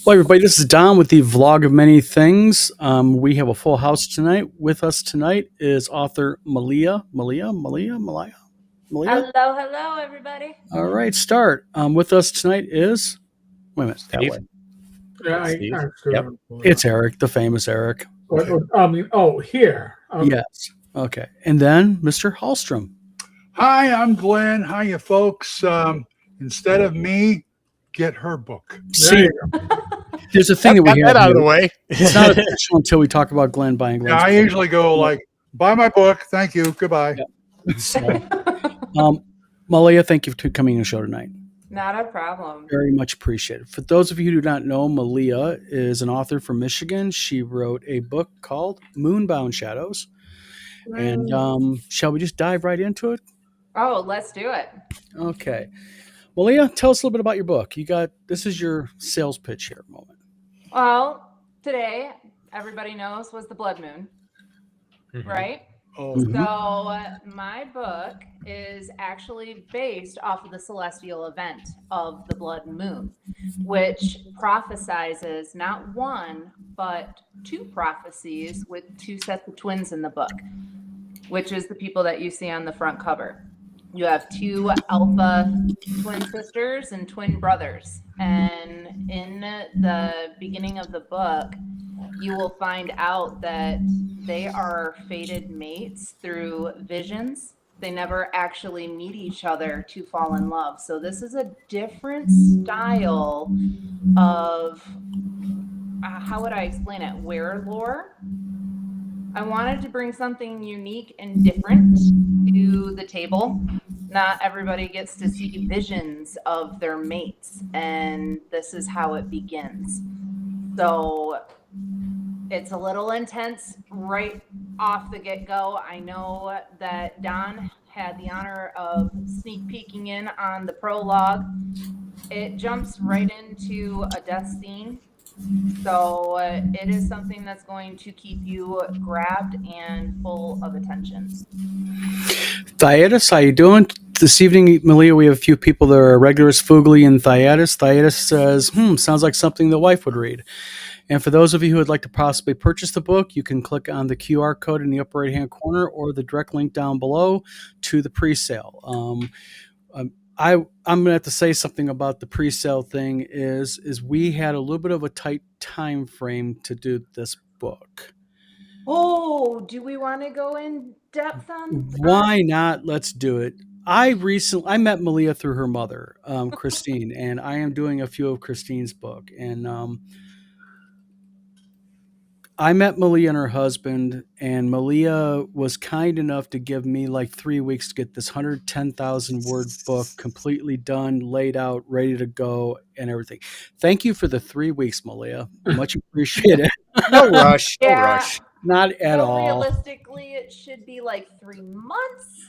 Hello, everybody. This is Don with the Vlog of Many Things. We have a full house tonight. With us tonight is author Malia. Malia? Hello, everybody. All right, start. With us tonight is, wait a minute, that Steve. way. Yeah, Steve. Yep. It's Eric, the famous Eric. Here. Yes. Okay. And then Mr. Hallstrom. Hi, I'm Glenn. Hiya, folks. Instead of me, get her book. See, there's a thing that we Got have that out of here. the way. It's not official until we talk about Glenn buying Glenn's Yeah, I book. usually go like, buy my book. Thank you. Goodbye. Yep. So, Malia, thank you for coming on the show tonight. Not a problem. Very much appreciated. For those of you who do not know, Malia is an author from Michigan. She wrote a book called Moonbound Shadows. And shall we just dive right into it? Oh, let's do it. Okay. Malia, tell us a little bit about your book. This is your sales pitch here moment. Well, today, everybody knows, was the blood moon, right? Oh, So my book is actually based off of the celestial event of the blood moon, which prophesizes not one, but two prophecies with two sets of twins in the book, which is the people that you see on the front cover. You have two alpha twin sisters and twin brothers. And in the beginning of the book, you will find out that they are fated mates through visions. They never actually meet each other to fall in love. So this is a different style of, how would I explain it? Were lore. I wanted to bring something unique and different to the table. Not everybody gets to see visions of their mates, and this is how it begins. So it's a little intense right off the get-go. I know that Don had the honor of sneak peeking in on the prologue. It jumps right into a death scene. So it is something that's going to keep you grabbed and full of attention. Thyatis, how you doing? This evening, Malia, we have a few people that are regulars, Fugly and Thyatis. Thyatis says, sounds like something the wife would read. And for those of you who would like to possibly purchase the book, you can click on the QR code in the upper right-hand corner or the direct link down below to the pre-sale. I'm going to have to say something about the pre-sale thing is we had a little bit of a tight time frame to do this book. Oh, do we want to go in depth on? Why not? Let's do it. I met Malia through her mother, Christine, and I am doing a few of Christine's book. And I met Malia and her husband, and Malia was kind enough to give me like 3 weeks to get this 110,000 word book completely done, laid out, ready to go, and everything. Thank you for the 3 weeks, Malia. Much appreciated. No rush. No Yeah. rush. Not at all. Realistically, it should be like 3 months.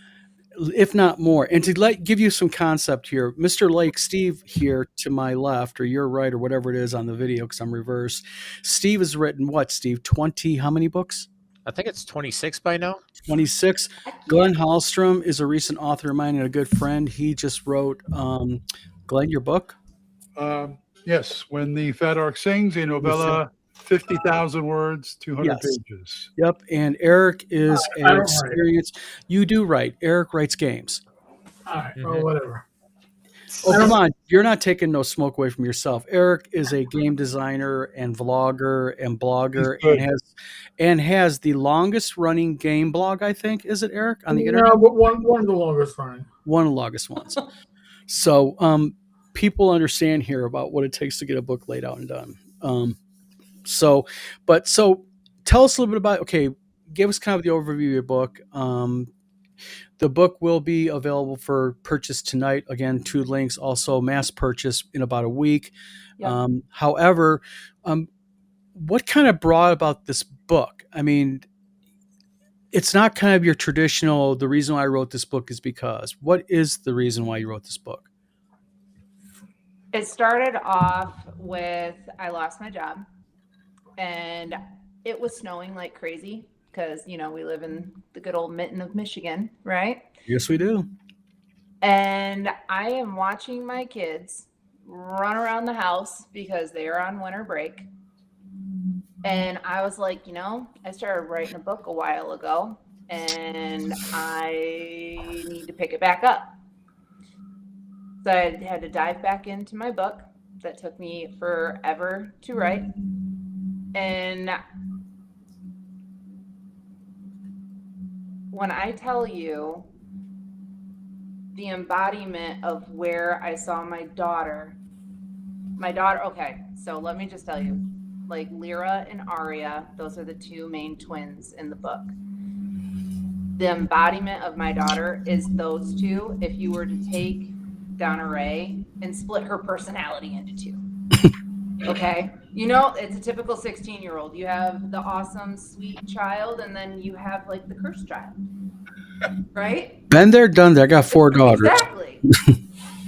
If not more. And to give you some concept here, Mr. Lake, Steve here to my left, or your right, or whatever it is on the video, because I'm reversed. Steve has written what, Steve? 20, how many books? I think it's 26 by now. 26. Glenn Hallstrom is a recent author of mine and a good friend. He just wrote, Glenn, your book? yes. When the Fat Ark Sings, a novella, 50,000 words, 200 pages. Yep. And Eric is an experienced. You do write. Eric writes games. All right. Well, whatever. Oh, come on. You're not taking no smoke away from yourself. Eric is a game designer and vlogger and blogger and has the longest running game blog, I think. Is it, Eric, on the internet? No, but one of the longest running. One of the longest ones. So people understand here about what it takes to get a book laid out and done. So tell us a little bit about, give us kind of the overview of your book. The book will be available for purchase tonight. Again, 2 links, also mass purchase in about a week. Yep. However, what kind of brought about this book. I mean, it's not kind of your traditional, the reason why I wrote this book is because. What is the reason why you wrote this book? It started off with I lost my job and it was snowing like crazy because, we live in the good old mitten of Michigan, right? Yes, we do. And I am watching my kids run around the house because they are on winter break. And I was like, I started writing a book a while ago and I need to pick it back up. So I had to dive back into my book that took me forever to write. And when I tell you the embodiment of where I saw my daughter, okay, so let me just tell you, like Lyra and Arya, those are the two main twins in the book. The embodiment of my daughter is those two. If you were to take Donna Ray and split her personality into two. Okay? It's a typical 16-year-old. You have the awesome, sweet child, and then you have like the cursed child. Right? Been there, done there. I got 4 daughters. Exactly.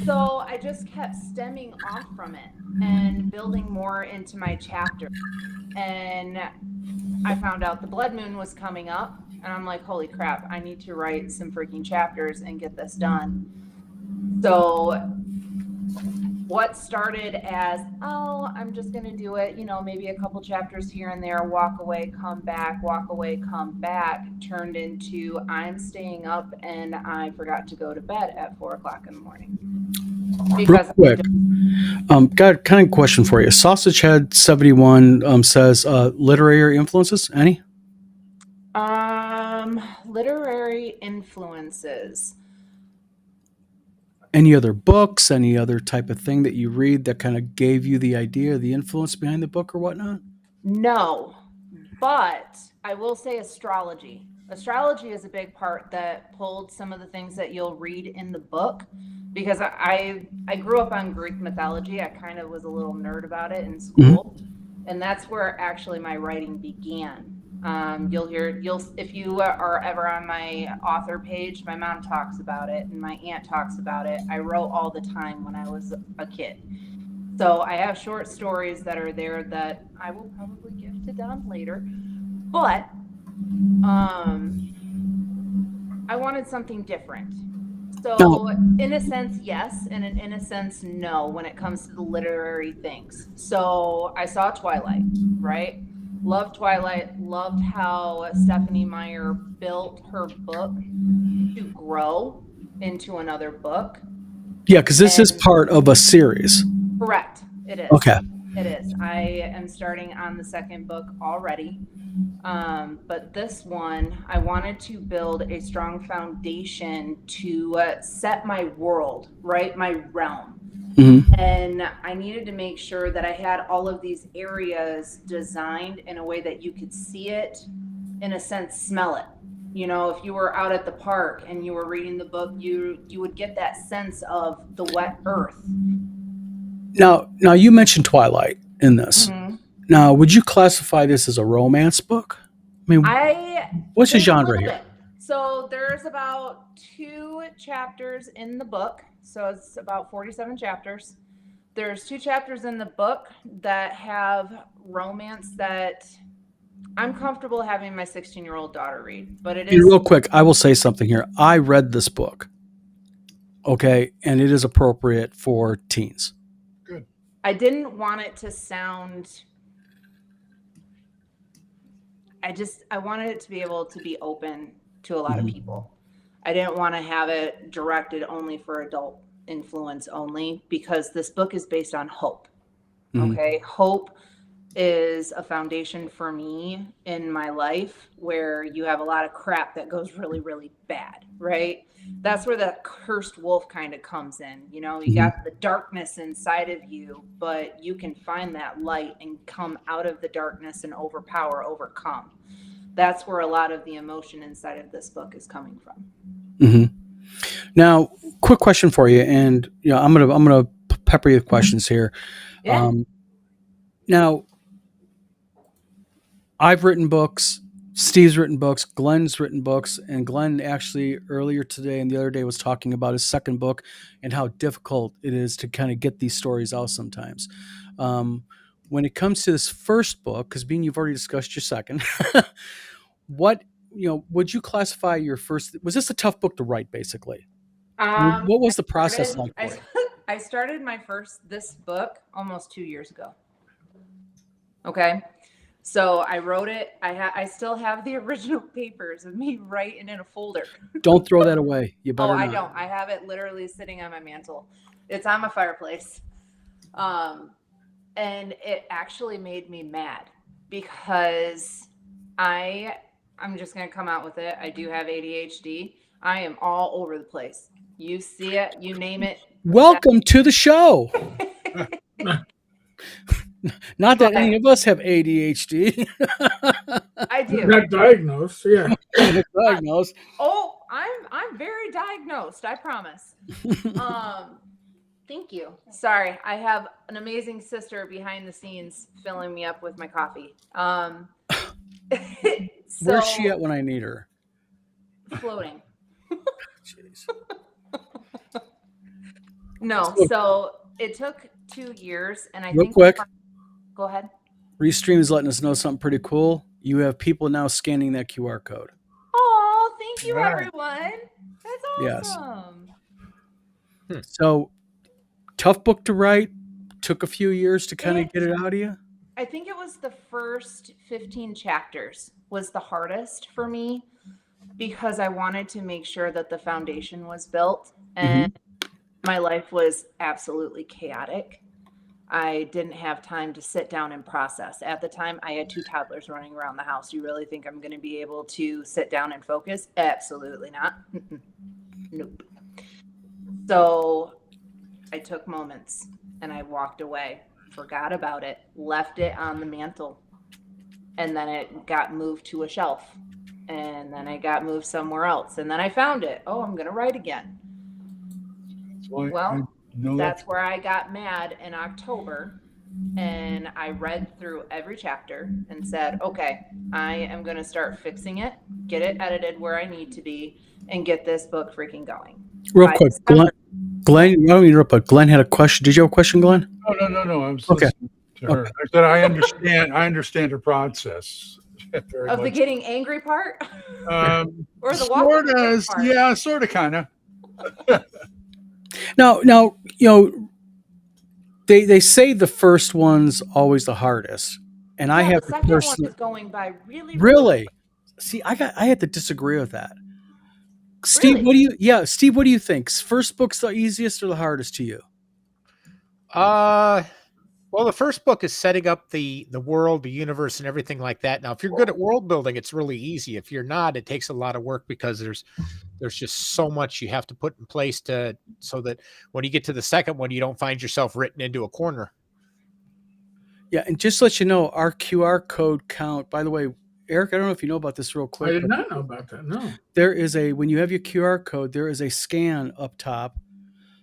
So I just kept stemming off from it and building more into my chapter. And I found out the blood moon was coming up, and I'm like, holy crap, I need to write some freaking chapters and get this done. So what started as, I'm just going to do it, maybe a couple chapters here and there, walk away, come back, turned into I'm staying up and I forgot to go to bed at 4:00 in the morning. Real quick, got kind of question for you. Sausage Head 71 says literary influences. Any? Literary influences. Any other books? Any other type of thing that you read that kind of gave you the idea, the influence behind the book, or whatnot? No, but I will say astrology. Astrology is a big part that pulled some of the things that you'll read in the book, because I grew up on Greek mythology. I kind of was a little nerd about it in school, and that's where actually my writing began. If you are ever on my author page, my mom talks about it and my aunt talks about it. I wrote all the time when I was a kid. So I have short stories that are there that I will probably give to Don later. But I wanted something different. So in a sense, yes, and in a sense, no, when it comes to the literary things. So I saw Twilight, right? Loved Twilight, loved how Stephanie Meyer built her book to grow into another book. Yeah, because this is part of a series. Correct. It is. Okay. It is. I am starting on the second book already. But this one, I wanted to build a strong foundation to set my world, right? My realm. Mm-hmm. And I needed to make sure that I had all of these areas designed in a way that you could see it, in a sense, smell it. If you were out at the park and you were reading the book, you would get that sense of the wet earth. Now you mentioned Twilight in this. Mm-hmm. Now, would you classify this as a romance book? I mean, what's the genre here? So there's about 2 chapters in the book. So it's about 47 chapters. There's 2 chapters in the book that have romance that I'm comfortable having my 16-year-old daughter read. But it is real quick. I will say something here. I read this book. Okay, and it is appropriate for teens. Good. I didn't want it to sound. I wanted it to be able to be open to a lot of people. I didn't want to have it directed only for adult influence only, because this book is based on hope. Okay. Hope is a foundation for me in my life, where you have a lot of crap that goes really, really bad, right? That's where the cursed wolf kind of comes in. You got the darkness inside of you, but you can find that light and come out of the darkness and overcome. That's where a lot of the emotion inside of this book is coming from. Mm-hmm. Now, quick question for you, and I'm gonna pepper you with questions here. Yeah. Now, I've written books. Steve's written books. Glenn's written books. And Glenn actually earlier today and the other day was talking about his second book and how difficult it is to kind of get these stories out sometimes. When it comes to this first book, because being you've already discussed your second, what would you classify your first? Was this a tough book to write? Basically, what was the process like for you? I started this book almost 2 years ago. Okay. So I wrote it. I still have the original papers of me writing in a folder. Don't throw that away. You better I not. don't. I have it literally sitting on my mantle. It's on my fireplace. And it actually made me mad because I'm just going to come out with it. I do have ADHD. I am all over the place. You see it, you name it. Welcome to the show. Not that any of us have ADHD. I do. Not diagnosed. Yeah. Diagnosed. I'm very diagnosed. I promise. Thank you. Sorry, I have an amazing sister behind the scenes filling me up with my coffee. Where's she at when I need her? Floating. Jeez. No, so it took 2 years, and I Real think. quick. Go ahead. Restream is letting us know something pretty cool. You have people now scanning that QR code. Oh, thank you, Right. everyone. That's awesome. Yes. So, tough book to write. Took a few years to kind of get it out of you. I think it was the first 15 chapters was the hardest for me because I wanted to make sure that the foundation was built, and my life was absolutely chaotic. I didn't have time to sit down and process. At the time, I had 2 toddlers running around the house. You really think I'm going to be able to sit down and focus? Absolutely not. Nope. So I took moments and I walked away, forgot about it, left it on the mantle, and then it got moved to a shelf, and then it got moved somewhere else, and then I found it. Oh, I'm going to write again. Well, that's where I got mad in October, and I read through every chapter and said, okay, I am going to start fixing it, get it edited where I need to be, and get this book freaking going. Real quick, Glenn, I don't mean to interrupt, but Glenn had a question. Did you have a question, Glenn? No. I was listening to her. I said I understand her process. Very of much. the getting angry part? Or the sort walking of, part? yeah, sort of, kind of. Now, they say the first one's always the hardest, and I have the second one is going by really. See, I had to disagree with that. Steve, Really? what do you think? First book's the easiest or the hardest to you? Well, the first book is setting up the world, the universe, and everything like that. Now, if you're good at world building, it's really easy. If you're not, it takes a lot of work because there's just so much you have to put in place so that when you get to the second one, you don't find yourself written into a corner. Yeah, and just to let you know, our QR code count. By the way, Eric, I don't know if you know about this real quick. I did not know about that. No. There is when you have your QR code, there is a scan up top.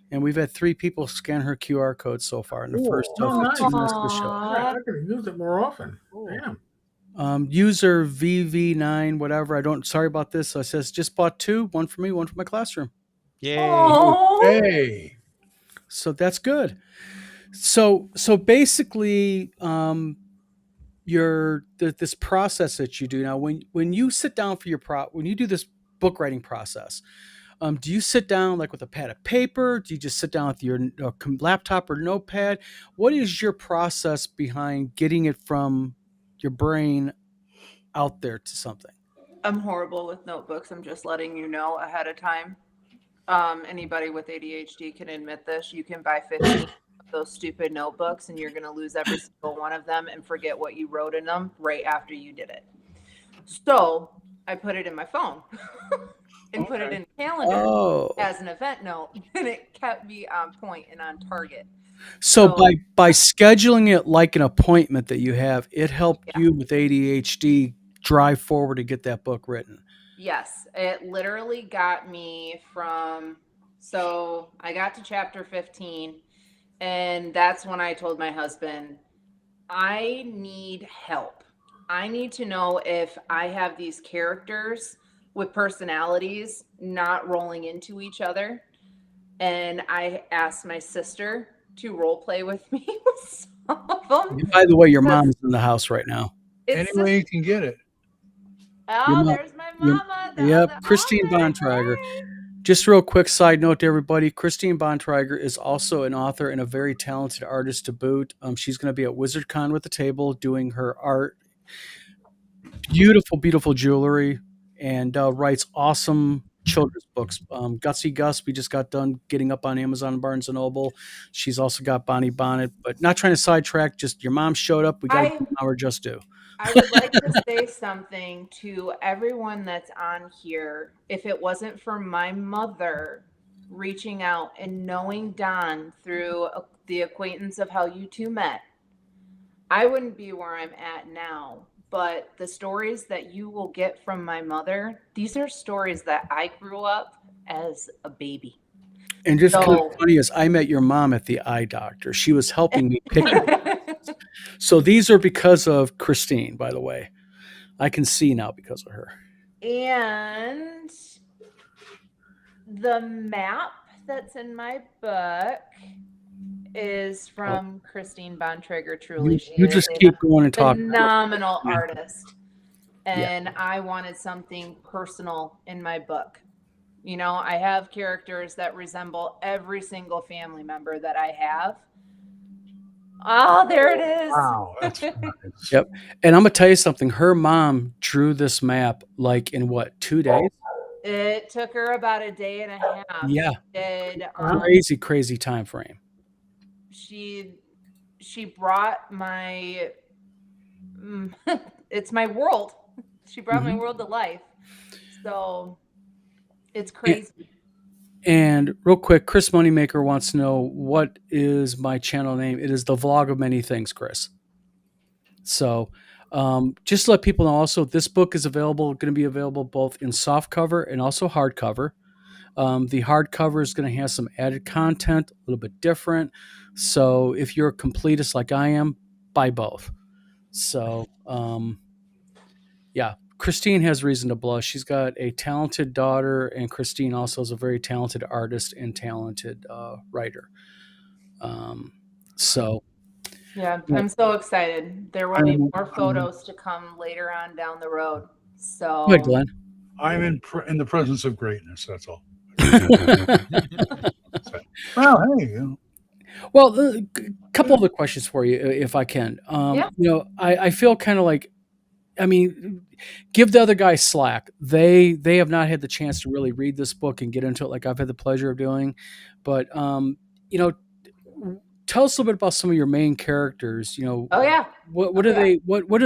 And we've had 3 people scan her QR code so far in the first 15 minutes of the show. I could use it more often. Damn. User VV9, whatever. Sorry about this. So it says just bought 2, one for me, one for my classroom. Yay. Oh. Hey. So that's good. So basically, this process that you do now, when you sit down for when you do this book writing process, do you sit down like with a pad of paper? Do you just sit down with your laptop or notepad? What is your process behind getting it from your brain out there to something? I'm horrible with notebooks. I'm just letting you know ahead of time. Anybody with ADHD can admit this. You can buy 15 of those stupid notebooks and you're going to lose every single one of them and forget what you wrote in them right after you did it. So I put it in my phone. And put it in calendar as an event note, and it kept me on point and on target. So by scheduling it like an appointment that you have, it helped you with ADHD drive forward to get that book written. Yes, it literally got me so I got to chapter 15, and that's when I told my husband, I need help. I need to know if I have these characters with personalities not rolling into each other. And I asked my sister to role play with me with some of them. By the way, your mom is in the house right now. It's Any way you can get it. oh, there's my mama. Yep, the Christine author. Bontrager. Hey. Just real quick side note to everybody, Christine Bontrager is also an author and a very talented artist to boot. She's going to be at WizardCon with the table doing her art. Beautiful, beautiful jewelry, and writes awesome children's books. Gutsy Gus, we just got done getting up on Amazon and Barnes & Noble. She's also got Bonnie Bonnet, but not trying to sidetrack, just your mom showed up. We got to give our just due. I would like to say something to everyone that's on here. If it wasn't for my mother reaching out and knowing Don through the acquaintance of how you two met, I wouldn't be where I'm at now. But the stories that you will get from my mother, these are stories that I grew up as a baby. And just kind of funny is I met your mom at the eye doctor. She was helping me pick it. So these are because of Christine, by the way. I can see now because of her. And the map that's in my book is from Christine Bontrager. Truly, you just keep going and talking. Phenomenal artist. And I wanted something personal in my book. You know, I have characters that resemble every single family member that I have. Oh, there it is. Wow, that's nice. Yep. And I'm going to tell you something. Her mom drew this map like in what, 2 days? It took her about a day and a half. Yeah. She did, crazy time frame. She brought my it's my world. She brought my world to life. So it's crazy. And real quick, Chris Moneymaker wants to know, what is my channel name? It is the Vlog of Many Things, Chris. So just to let people know also, this book is going to be available both in soft cover and also hardcover. The hardcover is going to have some added content, a little bit different. So if you're a completist like I am, buy both. So yeah, Christine has reason to blush. She's got a talented daughter, and Christine also is a very talented artist and talented writer. So yeah, I'm so excited. There will be more photos to come later on down the road. So go ahead, Glenn. I'm in the presence of greatness. That's all. Well, hey, you know. Well, a couple other questions for you, if I can. You know, I feel kind of like, I mean, give the other guys slack. They have not had the chance to really read this book and get into it like I've had the pleasure of doing. But you know, tell us a little bit about some of your main characters. You know, what are they? What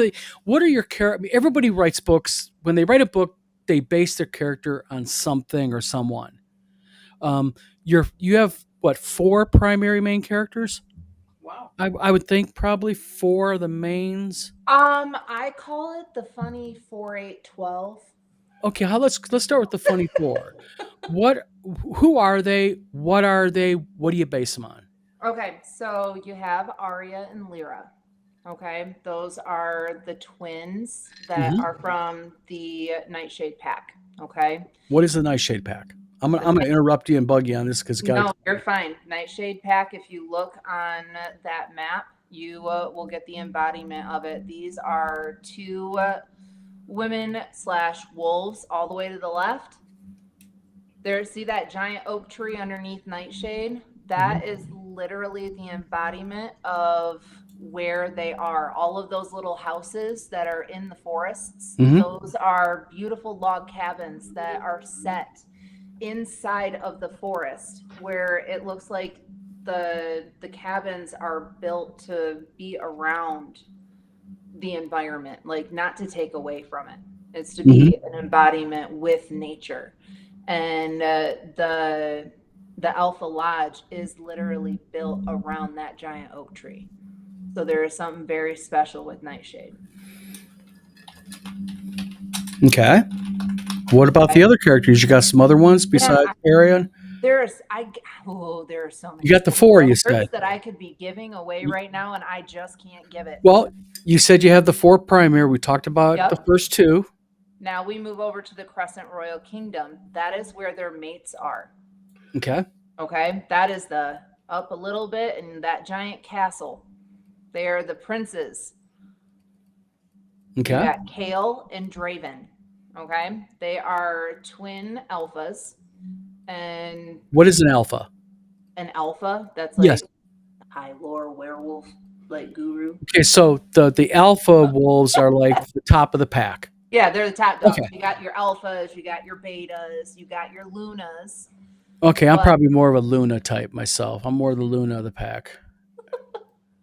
are your characters? Everybody writes books. When they write a book, they base their character on something or someone. You have what, 4 primary main characters? Wow. I would think probably 4 of the mains. I call it the funny 4-8-12. Okay, let's start with the funny 4. Who are they? What are they? What do you base them on? Okay, so you have Arya and Lyra. Okay, those are the twins that are from the Nightshade Pack. Okay. What is the Nightshade Pack? I'm gonna interrupt you and bug you on this because no, you're fine. Nightshade Pack. If you look on that map, you will get the embodiment of it. These are 2 women/wolves all the way to the left. There, see that giant oak tree underneath Nightshade? That is literally the embodiment of where they are. All of those little houses that are in the forests, those are beautiful log cabins that are set inside of the forest, where it looks like the cabins are built to be around the environment, like not to take away from it. It's to be an embodiment with nature. And the Alpha Lodge is literally built around that giant oak tree. So there is something very special with Nightshade. Okay. What about the other characters? You got some other ones besides Arian? there are so many. You got the cool 4, you words said. that I could be giving away right now, and I just can't give it. Well, you said you have the 4 primary. We talked about Yep. the first 2. Now we move over to the Crescent Royal Kingdom. That is where their mates are. Okay. Okay, that is the up a little bit in that giant castle. They are the princes. Okay. You got Kale and Draven. Okay, they are twin alphas. And What is an alpha? an alpha, that's like Yes. high lore werewolf, like guru. Okay, so the alpha wolves are like the top of the pack. Yeah, they're the top dogs. Okay. You got your alphas, you got your betas, you got your lunas. Okay, I'm But- probably more of a Luna type myself. I'm more the Luna of the pack.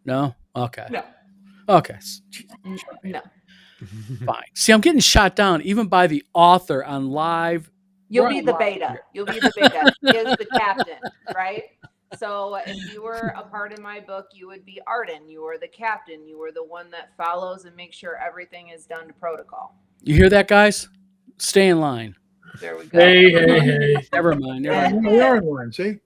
No? Okay. No, Okay. no. Fine. See, I'm getting shot down even by the author on live. You'll We're be on the live beta. here. You'll be the beta. He is the captain, right? So if you were a part in my book, you would be Arden. You were the captain. You were the one that follows and makes sure everything is done to protocol. You hear that, guys? Stay in line. There we go. Hey. Never mind. We are in line, see?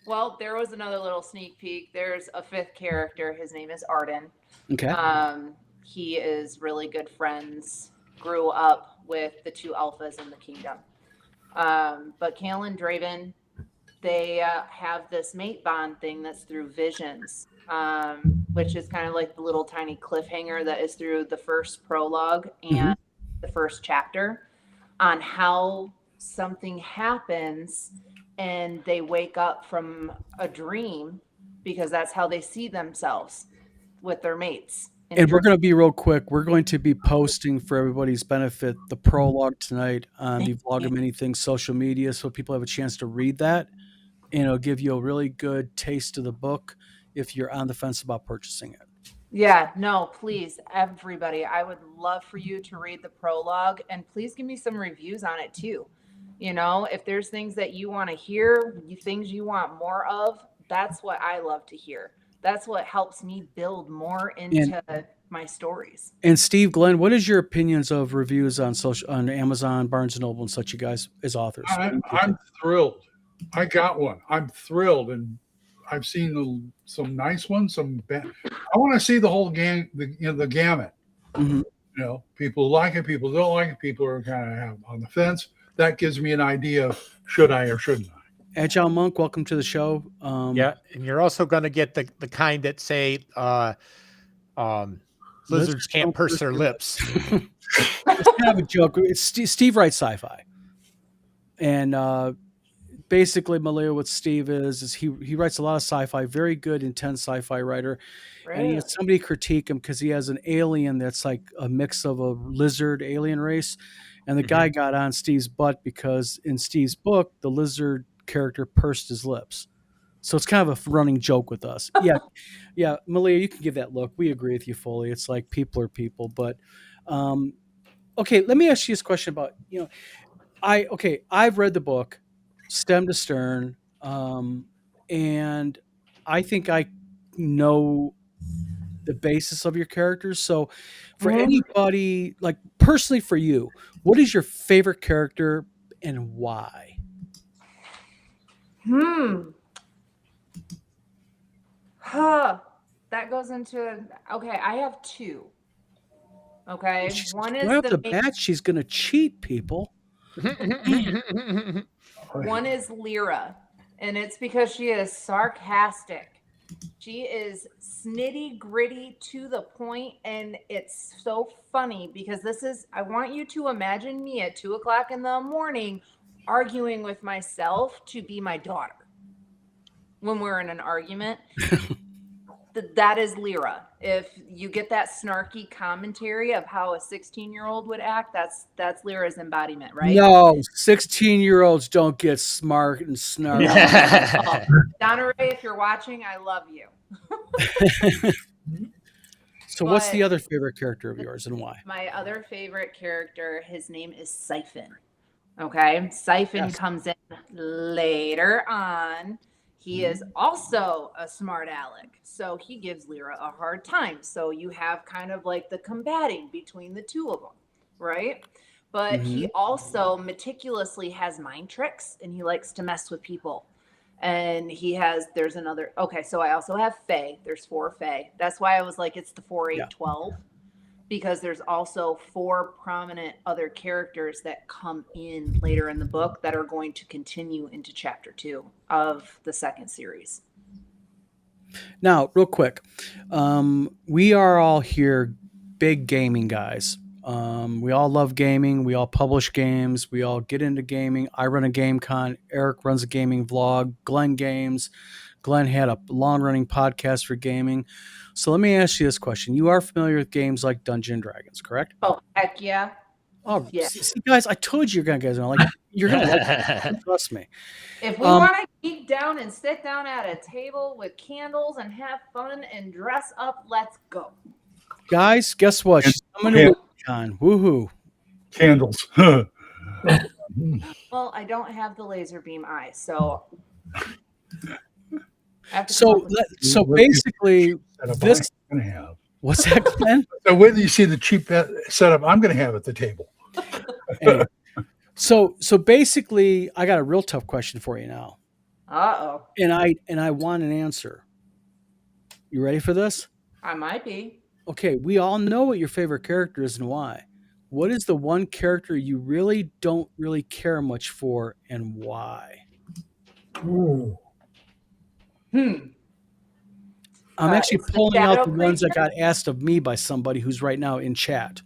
Well, there was another little sneak peek. There's a 5th character. His name is Arden. Okay. He is really good friends. Grew up with the 2 alphas in the kingdom. But Kale and Draven, they have this mate bond thing that's through visions, which is kind of like the little tiny cliffhanger that is through the first prologue and the first chapter on how something happens and they wake up from a dream because that's how they see themselves with their mates. And we're going to be real quick. We're going to be posting for everybody's benefit the prologue tonight on the Vlog of Many Things social media, so people have a chance to read that, and it'll give you a really good taste of the book if you're on the fence about purchasing it. Yeah, no, please, everybody. I would love for you to read the prologue, and please give me some reviews on it too. You know, if there's things that you want to hear, things you want more of, that's what I love to hear. That's what helps me build more into my stories. And Steve, Glenn, what is your opinions of reviews on Amazon, Barnes & Noble, and such, you guys, as authors? I'm thrilled. I got one. I'm thrilled, and I've seen some nice ones, some bad. I want to see the whole game, the gamut. Mm-hmm. You know, people like it, people don't like it, people are kind of on the fence. That gives me an idea of should I or shouldn't I. Agile Monk, welcome to the show. Yeah, and you're also going to get the kind that say lizards can't purse their lips. It's kind of a joke. Steve writes sci-fi, and basically, Malia, what Steve is he writes a lot of sci-fi. Very good, intense sci-fi writer. Right. And he had somebody critique him because he has an alien that's like a mix of a lizard alien race, and the guy got on Steve's butt because in Steve's book, the lizard character pursed his lips. So it's kind of a running joke with us. Yeah, Malia, you can give that look. We agree with you fully. It's like people are people. But okay, let me ask you this question about, I've read the book, stem to stern, and I think I know the basis of your characters. So for anybody, like personally for you, what is your favorite character and why? That goes into okay. I have 2. Okay, one is Right off the bat, she's going to cheat people. one is Lyra, and it's because she is sarcastic. She is snitty gritty to the point, and it's so funny because I want you to imagine me at 2:00 in the morning arguing with myself to be my daughter when we're in an argument. That is Lyra. If you get that snarky commentary of how a 16-year-old would act, that's Lyra's embodiment, right? No, 16-year-olds don't get smart and snarky. Donna Ray, if you're watching, I love you. So what's the other favorite character of yours and why? My other favorite character, his name is Siphon. Okay, Siphon comes in later on. He is also a smart aleck, so he gives Lyra a hard time. So you have kind of like the combating between the two of them, right? but he also meticulously has mind tricks, and he likes to mess with people. And there's another, okay, so I also have Fae. There's 4 Fae. That's why I was like, it's the 4, 8, 12, because there's also 4 prominent other characters that come in later in the book that are going to continue into chapter 2 of the second series. Now, real quick, we are all here big gaming guys. We all love gaming. We all publish games. We all get into gaming. I run a game con. Eric runs a gaming vlog. Glenn games. Glenn had a long-running podcast for gaming. So let me ask you this question. You are familiar with games like Dungeons & Dragons, correct? Oh, heck yeah. Oh, yeah. See, guys, I told you guys are like, you're going to like it. Trust me. If we want to geek down and sit down at a table with candles and have fun and dress up, let's go. Guys, guess what? She's coming to WizardCon. Woohoo. Candles. Well, I don't have the laser beam eyes, so. So basically, this. What's that, Glenn? So when you see the cheap setup, I'm going to have at the table. Anyway, so basically, I got a real tough question for you now. Uh-oh. And I want an answer. You ready for this? I might be. Okay, we all know what your favorite character is and why. What is the one character you really don't really care much for, and why? Ooh. I'm actually pulling out the ones that got asked of me by somebody who's right now in chat.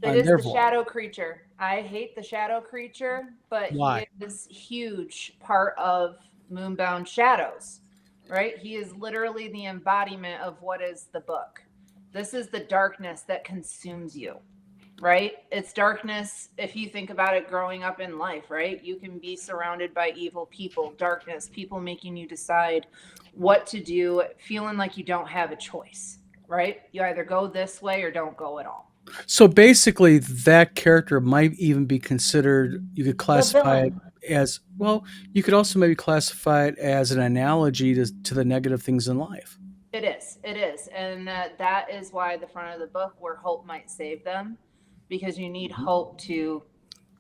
It is the shadow creature. I hate the shadow creature, but Why? he is a huge part of Moonbound Shadows, right? He is literally the embodiment of what is the book. This is the darkness that consumes you, right? It's darkness. If you think about it growing up in life, right? You can be surrounded by evil people, darkness, people making you decide what to do, feeling like you don't have a choice, right? You either go this way or don't go at all. So basically, that character might even be considered, you could classify it as, well, you could also maybe classify it as an analogy to the negative things in life. It is. And that is why the front of the book, where hope might save them, because you need hope to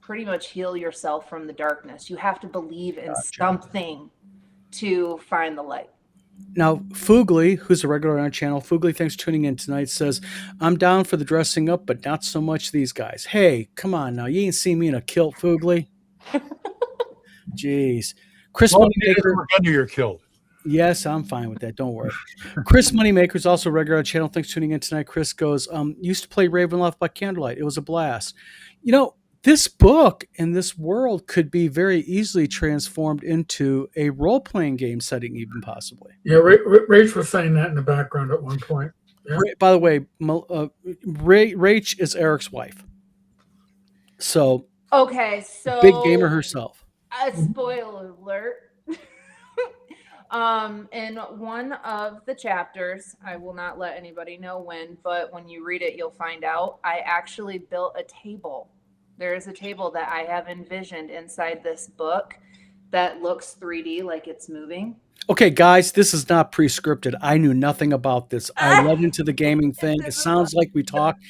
pretty much heal yourself from the darkness. You have to believe in something to find the light. Now, Foogly, who's a regular on our channel, Foogly, thanks for tuning in tonight, says, I'm down for the dressing up, but not so much these guys. Hey, come on now. You ain't seen me in a kilt, Foogly. Jeez. Chris Moneymaker. Under your kilt. Yes, I'm fine with that. Don't worry. Chris Moneymaker is also a regular on our channel. Thanks for tuning in tonight. Chris goes, used to play Ravenloft by candlelight. It was a blast. You know, this book and this world could be very easily transformed into a role-playing game setting, even possibly. Yeah, Rach was saying that in the background at one point. Yeah. By the way, Rach is Eric's wife. So, okay, so big gamer herself. Spoiler alert. In one of the chapters, I will not let anybody know when, but when you read it, you'll find out. I actually built a table. There is a table that I have envisioned inside this book that looks 3D, like it's moving. Okay, guys, this is not pre-scripted. I knew nothing about this. I led into the gaming thing. It sounds like we talked.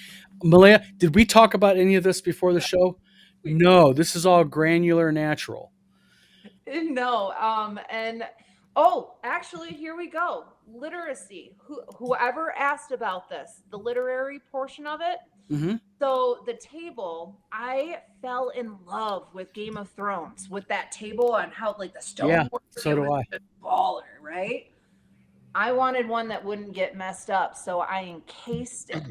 Malia, did we talk about any of this before the show? No, this is all granular, natural. No, and actually, here we go. Literacy. Whoever asked about this, the literary portion of it. Mm-hmm. So the table, I fell in love with Game of Thrones, with that table and how like the stone. Yeah, so do I. Baller, right? I wanted one that wouldn't get messed up, so I encased it.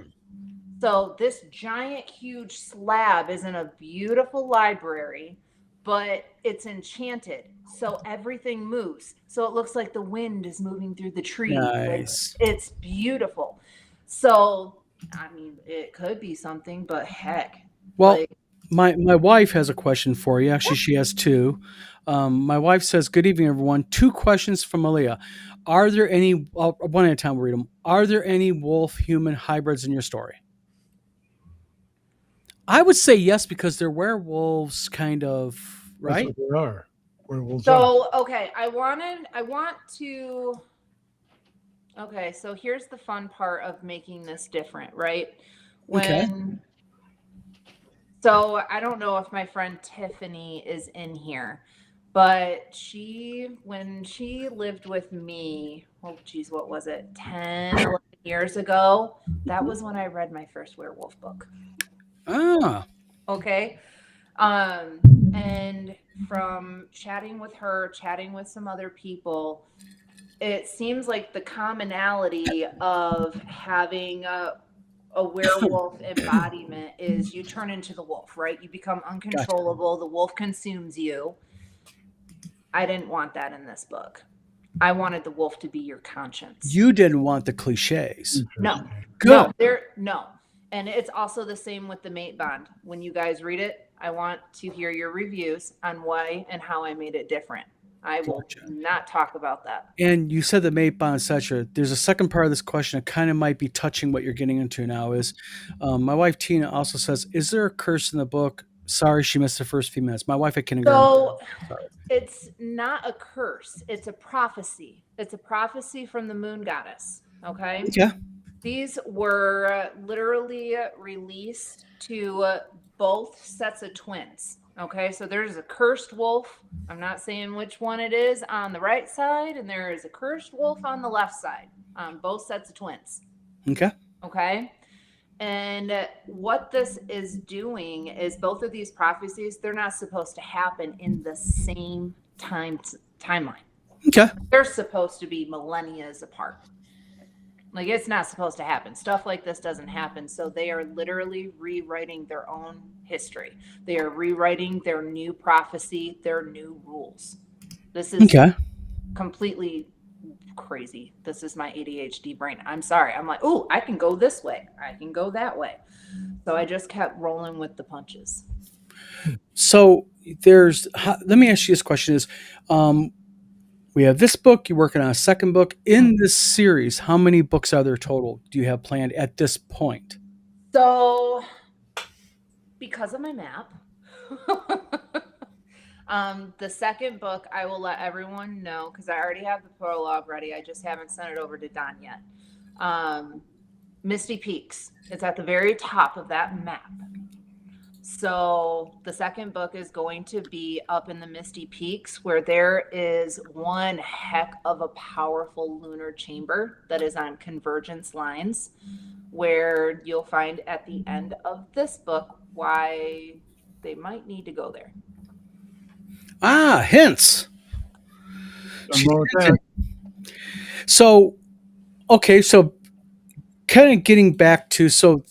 So this giant, huge slab is in a beautiful library, but it's enchanted. So everything moves. So it looks like the wind is moving through the trees. Nice. Like, it's beautiful. So, I mean, it could be something, but heck. Well, my wife has a question for you. Actually, she has two. My wife says, good evening, everyone. 2 questions from Malia. Are there any, one at a time, we'll read them. Are there any wolf-human hybrids in your story? I would say yes, because they're werewolves, kind of, right? That's what they are. Werewolves so, okay, I want to, okay, so here's the fun part of making this different, right? So I don't know if my friend Tiffany is in here, but when she lived with me, oh geez, what was it, 10, 11 years ago? That was when I read my first werewolf book. Ah. Okay. And from chatting with her, chatting with some other people, it seems like the commonality of having a werewolf embodiment is you turn into the wolf, right? You become uncontrollable. The wolf consumes you. I didn't want that in this book. I wanted the wolf to be your conscience. You didn't want the cliches. No, Good. no. And it's also the same with the mate bond. When you guys read it, I want to hear your reviews on why and how I made it different. I will not talk about that. And you said the mate bond, etc. There's a second part of this question that kind of might be touching what you're getting into now. Is my wife Tina also says, "Is there a curse in the book?" Sorry, she missed the first few minutes. My wife at kindergarten. So it's not a curse. It's a prophecy. It's a prophecy from the moon goddess. Okay. Yeah. These were literally released to both sets of twins. Okay, so there's a cursed wolf. I'm not saying which one it is on the right side, and there is a cursed wolf on the left side on both sets of twins. Okay. Okay. And what this is doing is both of these prophecies, they're not supposed to happen in the same timeline. Okay. They're supposed to be millennia apart. Like, it's not supposed to happen. Stuff like this doesn't happen. So they are literally rewriting their own history. They are rewriting their new prophecy, their new rules. This is completely crazy. This is my ADHD brain. I'm sorry. I'm like, oh, I can go this way. I can go that way. So I just kept rolling with the punches. So let me ask you this question is, we have this book, you're working on a second book. In this series, how many books are there total do you have planned at this point? So, because of my map, the second book, I will let everyone know, because I already have the prologue ready. I just haven't sent it over to Don yet. Misty Peaks. It's at the very top of that map. So the second book is going to be up in the Misty Peaks, where there is one heck of a powerful lunar chamber that is on convergence lines, where you'll find at the end of this book why they might need to go there. Ah, hints. So, okay, so kind of getting back to, so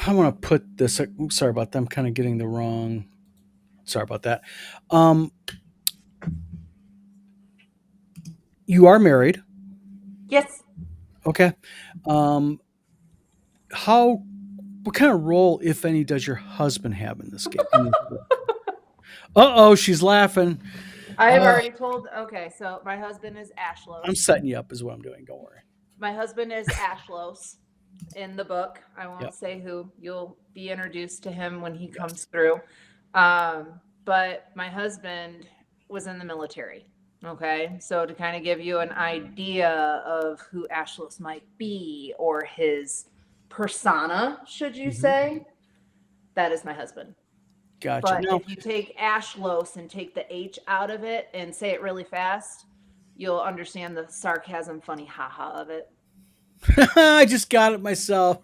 I want to put this, sorry about that, I'm kind of getting the wrong, sorry about that. You are married. Yes. Okay. What kind of role, if any, does your husband have in this game? Uh-oh, she's laughing. I have already told, okay, so my husband is Ashlos. I'm setting you up is what I'm doing, don't worry. My husband is Ashlos in the book. I won't say who. You'll be introduced to him when he comes through. But my husband was in the military. Okay, so to kind of give you an idea of who Ashlos might be, or his persona, should you say, that is my husband. Gotcha. But if you take Ashlos and take the H out of it and say it really fast, you'll understand the sarcasm, funny haha of it. I just got it myself.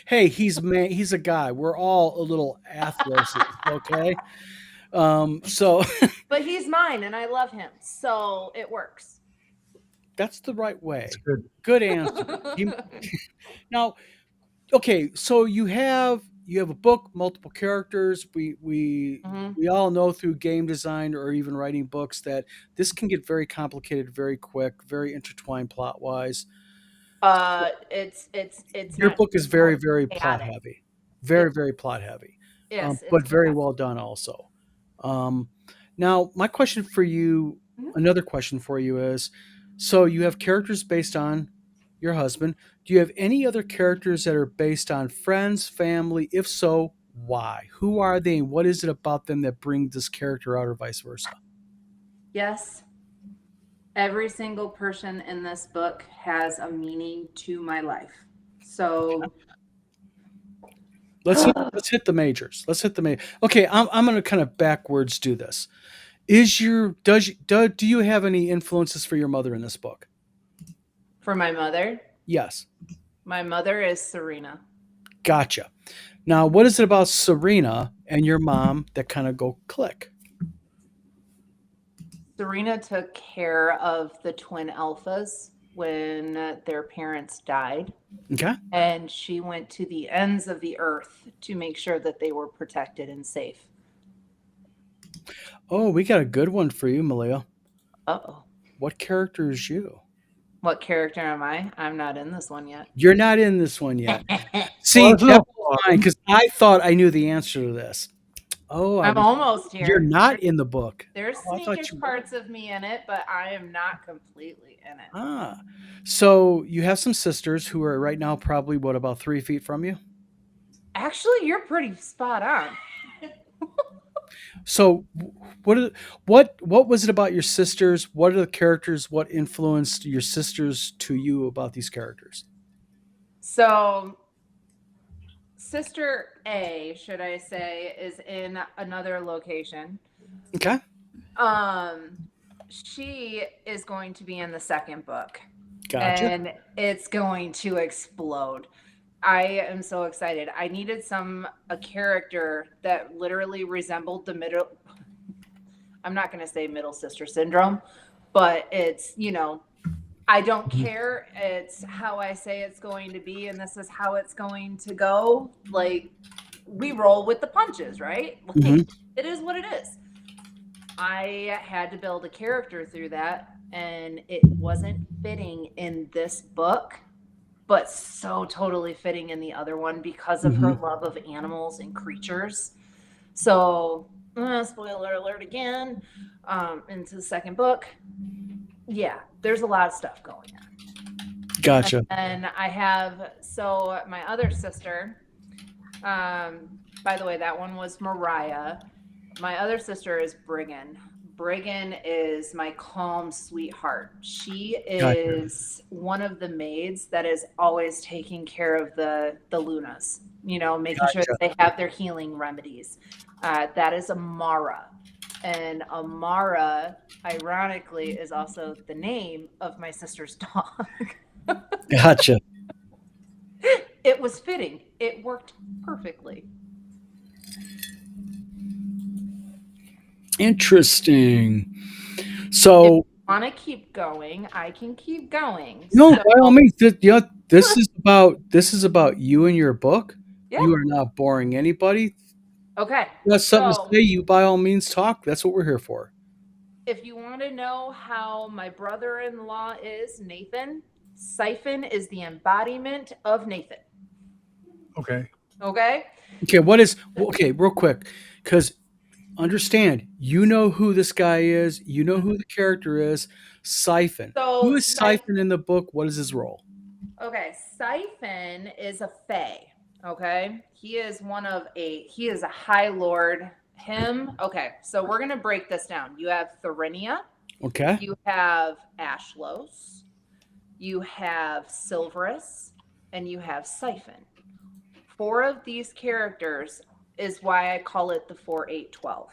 Hey, he's a guy. We're all a little Athlos, okay? So but he's mine and I love him, so it works. That's the right way. Good answer. Now, okay, so you have a book, multiple characters. We all know through game design or even writing books that this can get very complicated very quick, very intertwined plot wise. It's your book is very, very plot heavy. Very plot heavy. Yes, but very well done also. Now my question for you, another question for you is, so you have characters based on your husband. Do you have any other characters that are based on friends, family? If so, why? Who are they, and what is it about them that brings this character out, or vice versa? Yes. Every single person in this book has a meaning to my life. So Let's hit the majors. Let's hit the major. Okay, I'm going to kind of backwards do this. Do you have any influences for your mother in this book? For my mother? Yes. My mother is Serena. Gotcha. Now, what is it about Serena and your mom that kind of go click? Serena took care of the twin alphas when their parents died. Okay. And she went to the ends of the earth to make sure that they were protected and safe. Oh, we got a good one for you, Malia. Uh-oh. What character is you? What character am I? I'm not in this one yet. You're not in this one yet. See, that's fine, because I thought I knew the answer to this. Oh, I'm almost here. You're not in the book. There's sneakish parts of me in it, but I am not completely in it. Ah, so you have some sisters who are right now probably, what, about 3 feet from you? Actually, you're pretty spot on. So what was it about your sisters? What are the characters? What influenced your sisters to you about these characters? So Sister A, should I say, is in another location. Okay. She is going to be in the second book. Gotcha. And it's going to explode. I am so excited. I needed a character that literally resembled the middle. I'm not going to say middle sister syndrome, but it's, I don't care. It's how I say it's going to be, and this is how it's going to go. Like, we roll with the punches, right? Like, It is what it is. I had to build a character through that, and it wasn't fitting in this book, but so totally fitting in the other one because of her love of animals and creatures. So, spoiler alert again, into the second book. Yeah, there's a lot of stuff going on. Gotcha. And I have, so my other sister, by the way, that one was Mariah. My other sister is Briggan. Briggan is my calm sweetheart. She is one of the maids that is always taking care of the Lunas, making sure that they have their healing remedies. That is Amara. And Amara, ironically, is also the name of my sister's dog. Gotcha. It was fitting. It worked perfectly. Interesting. So, if you want to keep going, I can keep going. No, by all means. This is about you and your book. Yeah. You are not boring anybody. Okay. That's something to say. You, by all means, talk. That's what we're here for. If you want to know how my brother-in-law is, Nathan, Siphon is the embodiment of Nathan. Okay. Okay. Okay, real quick, because understand, you know who this guy is. You know who the character is. Siphon. So, who is Siphon in the book? What is his role? Okay, Siphon is a fae. Okay, he is a high lord. Okay, so we're gonna break this down. You have Therinia. Okay. You have Ashlos. You have Silverus, and you have Siphon. 4 of these characters is why I call it the 4-8-12,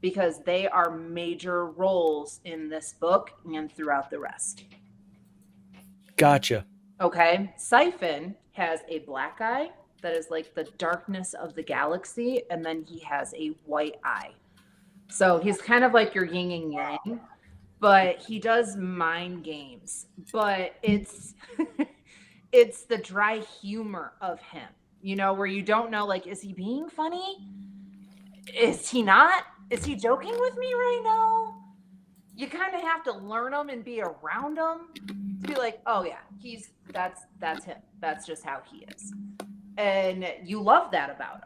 because they are major roles in this book and throughout the rest. Gotcha. Okay. Siphon has a black eye that is like the darkness of the galaxy, and then he has a white eye. So he's kind of like your yin and yang, but he does mind games. But it's it's the dry humor of him. Where you don't know, like, is he being funny? Is he not? Is he joking with me right now? You kind of have to learn him and be around him to be like, oh yeah, that's him. That's just how he is. And you love that about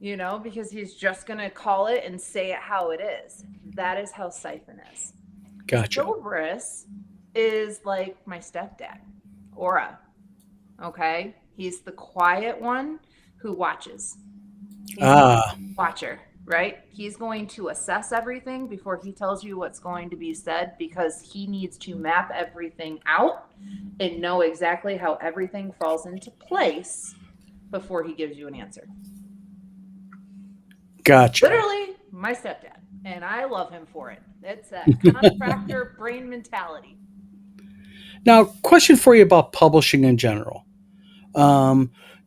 him, because he's just going to call it and say it how it is. That is how Siphon is. Gotcha. Silverus is like my stepdad, Aura. Okay. He's the quiet one who watches. He's a watcher, right? He's going to assess everything before he tells you what's going to be said, because he needs to map everything out and know exactly how everything falls into place before he gives you an answer. Gotcha. Literally, my stepdad, and I love him for it. It's a contractor brain mentality. Now, question for you about publishing in general.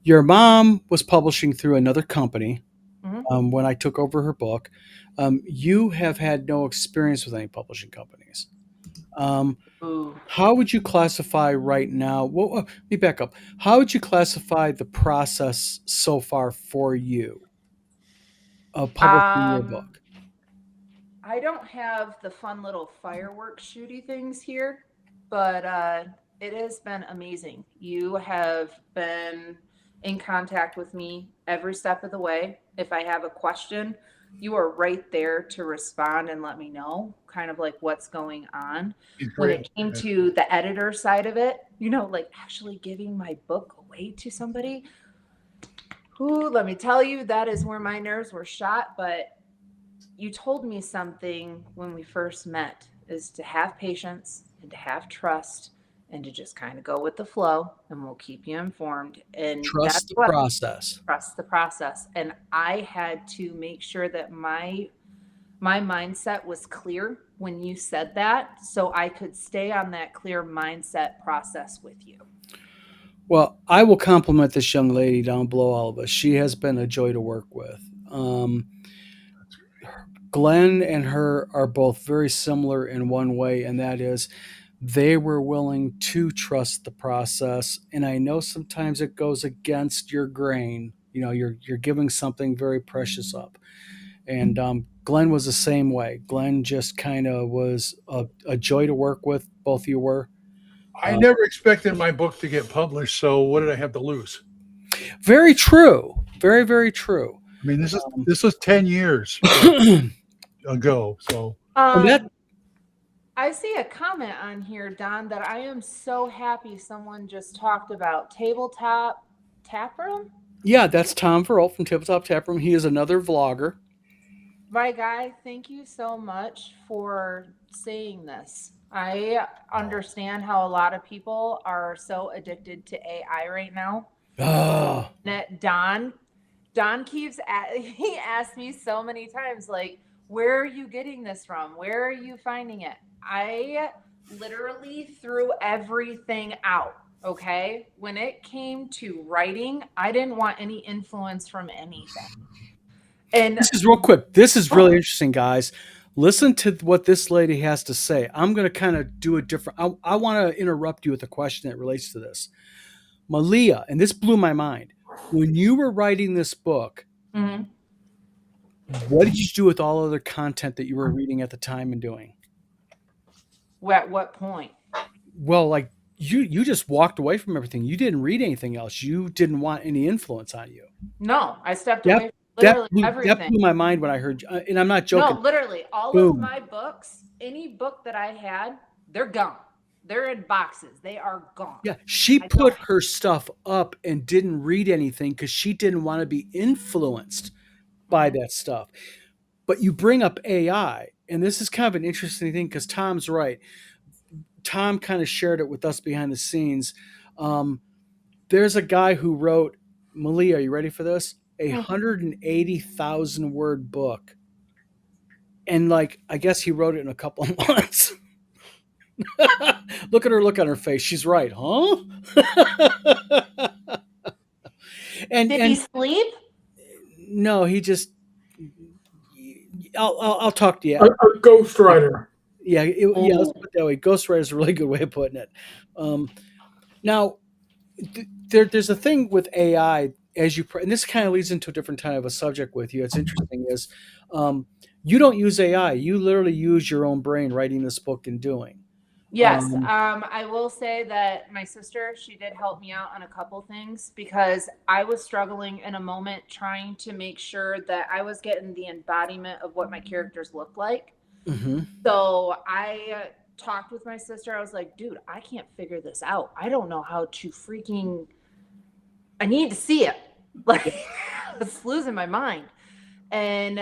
Your mom was publishing through another company when I took over her book. You have had no experience with any publishing companies. How would you classify right now? Well, let me back up. How would you classify the process so far for you of publishing your book? I don't have the fun little fireworks shooty things here, but it has been amazing. You have been in contact with me every step of the way. If I have a question, you are right there to respond and let me know kind of like what's going on. When it came to the editor side of it, like actually giving my book away to somebody, let me tell you, that is where my nerves were shot. But you told me something when we first met, is to have patience and to have trust and to just kind of go with the flow, and we'll keep you informed. And Trust the process. Trust the process. And I had to make sure that my mindset was clear when you said that, so I could stay on that clear mindset process with you. Well, I will compliment this young lady down below all of us. She has been a joy to work with. Glenn and her are both very similar in one way, and that is they were willing to trust the process. And I know sometimes it goes against your grain. You're giving something very precious up. And Glenn was the same way. Glenn just kind of was a joy to work with. Both of you were. I never expected my book to get published, so what did I have to lose? Very true. Very, very true. I mean, this was 10 years ago. So I see a comment on here, Don, that I am so happy someone just talked about Tabletop Taproom. Yeah, that's Tom Verholt from Tabletop Taproom. He is another vlogger. My guy, thank you so much for saying this. I understand how a lot of people are so addicted to AI right now. That Don keeps he asked me so many times, like, where are you getting this from? Where are you finding it? I literally threw everything out. Okay. When it came to writing, I didn't want any influence from anything. And this is real quick. This is really interesting, guys. Listen to what this lady has to say. I'm going to kind of do a different. I want to interrupt you with a question that relates to this. Malia, and this blew my mind. When you were writing this book, what did you do with all other content that you were reading at the time and doing? At what point? Well, like you just walked away from everything. You didn't read anything else. You didn't want any influence on you. No, I stepped away. Literally everything. That blew my mind when I heard, and I'm not joking. No, literally all of my books, any book that I had, they're gone. They're in boxes. They are gone. Yeah, she put her stuff up and didn't read anything because she didn't want to be influenced by that stuff. But you bring up AI, and this is kind of an interesting thing because Tom's right. Tom kind of shared it with us behind the scenes. There's a guy who wrote, Malia, are you ready for this? 180,000 word book. And I guess he wrote it in a couple of months. Look at her look on her face. She's right, huh? Did he sleep? No, he just. I'll talk to you. A ghostwriter. Yeah, let's put it that way. Ghostwriter is a really good way of putting it. Now, there's a thing with AI and this kind of leads into a different kind of a subject with you. It's interesting is you don't use AI. You literally use your own brain writing this book and doing. Yes. I will say that my sister, she did help me out on a couple things because I was struggling in a moment trying to make sure that I was getting the embodiment of what my characters looked like. So I talked with my sister. I was like, dude, I can't figure this out. I don't know how to I need to see it. It's losing my mind. And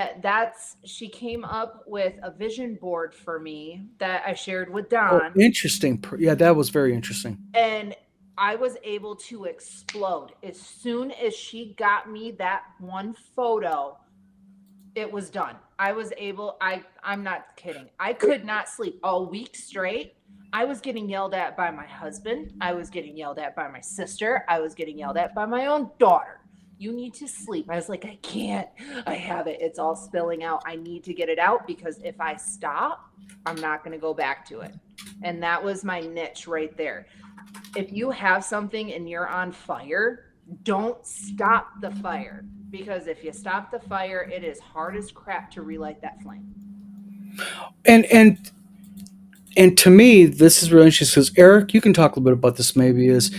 she came up with a vision board for me that I shared with Don. Oh, interesting. Yeah, that was very interesting. And I was able to explode. As soon as she got me that one photo, it was done. I was able, I'm not kidding. I could not sleep a week straight. I was getting yelled at by my husband. I was getting yelled at by my sister. I was getting yelled at by my own daughter. You need to sleep. I was like, I can't. I have it. It's all spilling out. I need to get it out because if I stop, I'm not going to go back to it. And that was my niche right there. If you have something and you're on fire, don't stop the fire, because if you stop the fire, it is hard as crap to relight that flame. And to me, this is really interesting because Eric, you can talk a little bit about this. Maybe is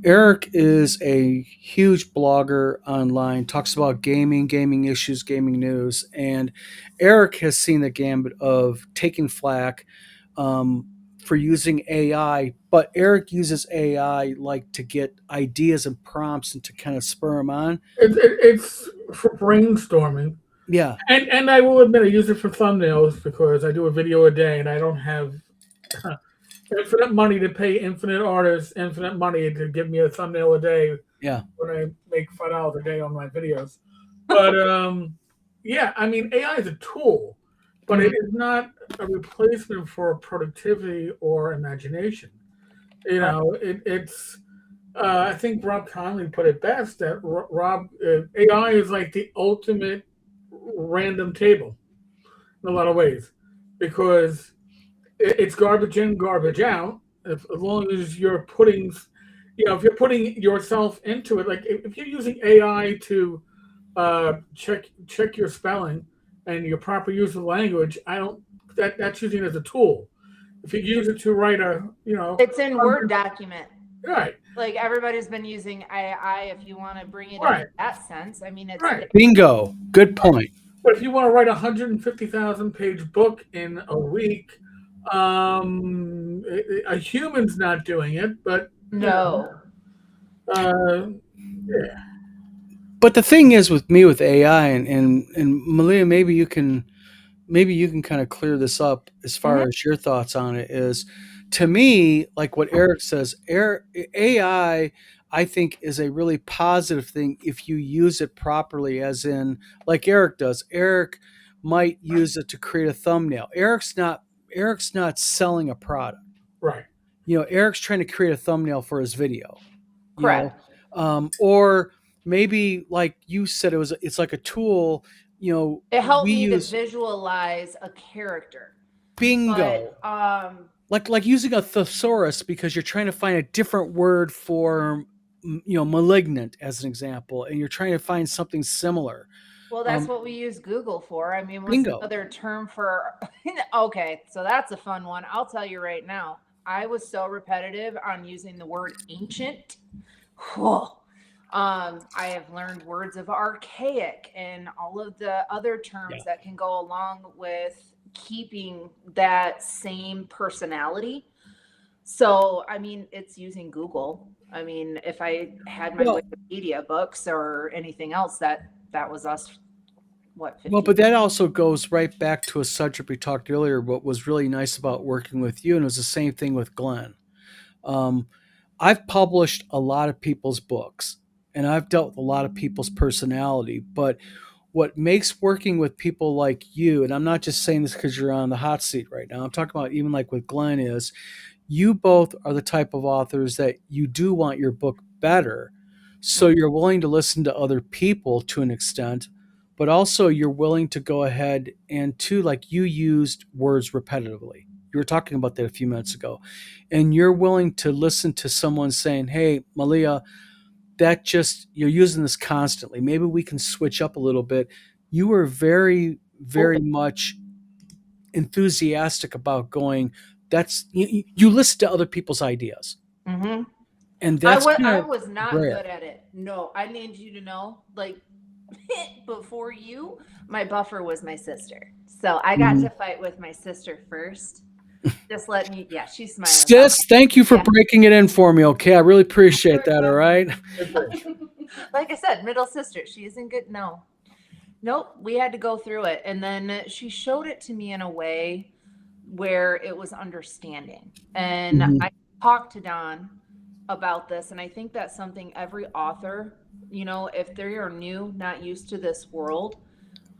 Eric is a huge blogger online, talks about gaming issues, gaming news, and Eric has seen the gambit of taking flack for using AI, but Eric uses AI like to get ideas and prompts and to kind of spur them on. It's for brainstorming. Yeah. And I will admit I use it for thumbnails because I do a video a day and I don't have infinite money to pay infinite artists infinite money to give me a thumbnail a day. Yeah. When I make $5 a day on my videos. But yeah, I mean AI is a tool, but it is not a replacement for productivity or imagination. You know, it's I think Rob Conley put it best that AI is like the ultimate random table in a lot of ways because it's garbage in, garbage out. As long as you're putting, if you're putting yourself into it, like if you're using AI to check your spelling and your proper use of language, that's using it as a tool. If you use it to write it's in Word document. Right. Like everybody's been using AI if you want to bring it Right. in that sense. I mean, it's Bingo. Good point. But if you want to write a 150,000 page book in a week, a human's not doing it, but no. Yeah. But the thing is with me with AI and Malia, maybe you can kind of clear this up as far as your thoughts on it is, to me, like what Eric says, AI, I think, is a really positive thing if you use it properly, as in like Eric does. Eric might use it to create a thumbnail. Eric's not selling a product. Right. Eric's trying to create a thumbnail for his video. Correct. Or maybe like you said, it's like a tool. It helped me to visualize a character. Bingo. But, like using a thesaurus because you're trying to find a different word for malignant as an example, and you're trying to find something similar. Well, that's what we use Google for. I mean, what's bingo. another term for? Okay, so that's a fun one. I'll tell you right now. I was so repetitive on using the word ancient. I have learned words of archaic and all of the other terms that can go along with keeping that same personality. So, I mean, it's using Google. I mean, if I had my Wikipedia books or anything else, that was us. What? 15? Well, but that also goes right back to a subject we talked earlier. What was really nice about working with you, and it was the same thing with Glenn. I've published a lot of people's books, and I've dealt with a lot of people's personality. But what makes working with people like you, and I'm not just saying this because you're on the hot seat right now, I'm talking about even like with Glenn, is you both are the type of authors that you do want your book better. So you're willing to listen to other people to an extent, but also you're willing to go ahead and like you used words repetitively. You were talking about that a few minutes ago. And you're willing to listen to someone saying, hey, Malia, you're using this constantly. Maybe we can switch up a little bit. You were very, very much enthusiastic about going, you listen to other people's ideas. Mm-hmm. And that's I was not rare. good at it. No, I need you to know, like, before you, my buffer was my sister. So I got to fight with my sister first. Just let me, she's smiling. Sis, thank you for breaking it in for me, okay? I really appreciate that, all right? Like I said, middle sister. She isn't good. No. Nope. We had to go through it. And then she showed it to me in a way where it was understanding. And I talked to Don about this. And I think that's something every author, if they are new, not used to this world,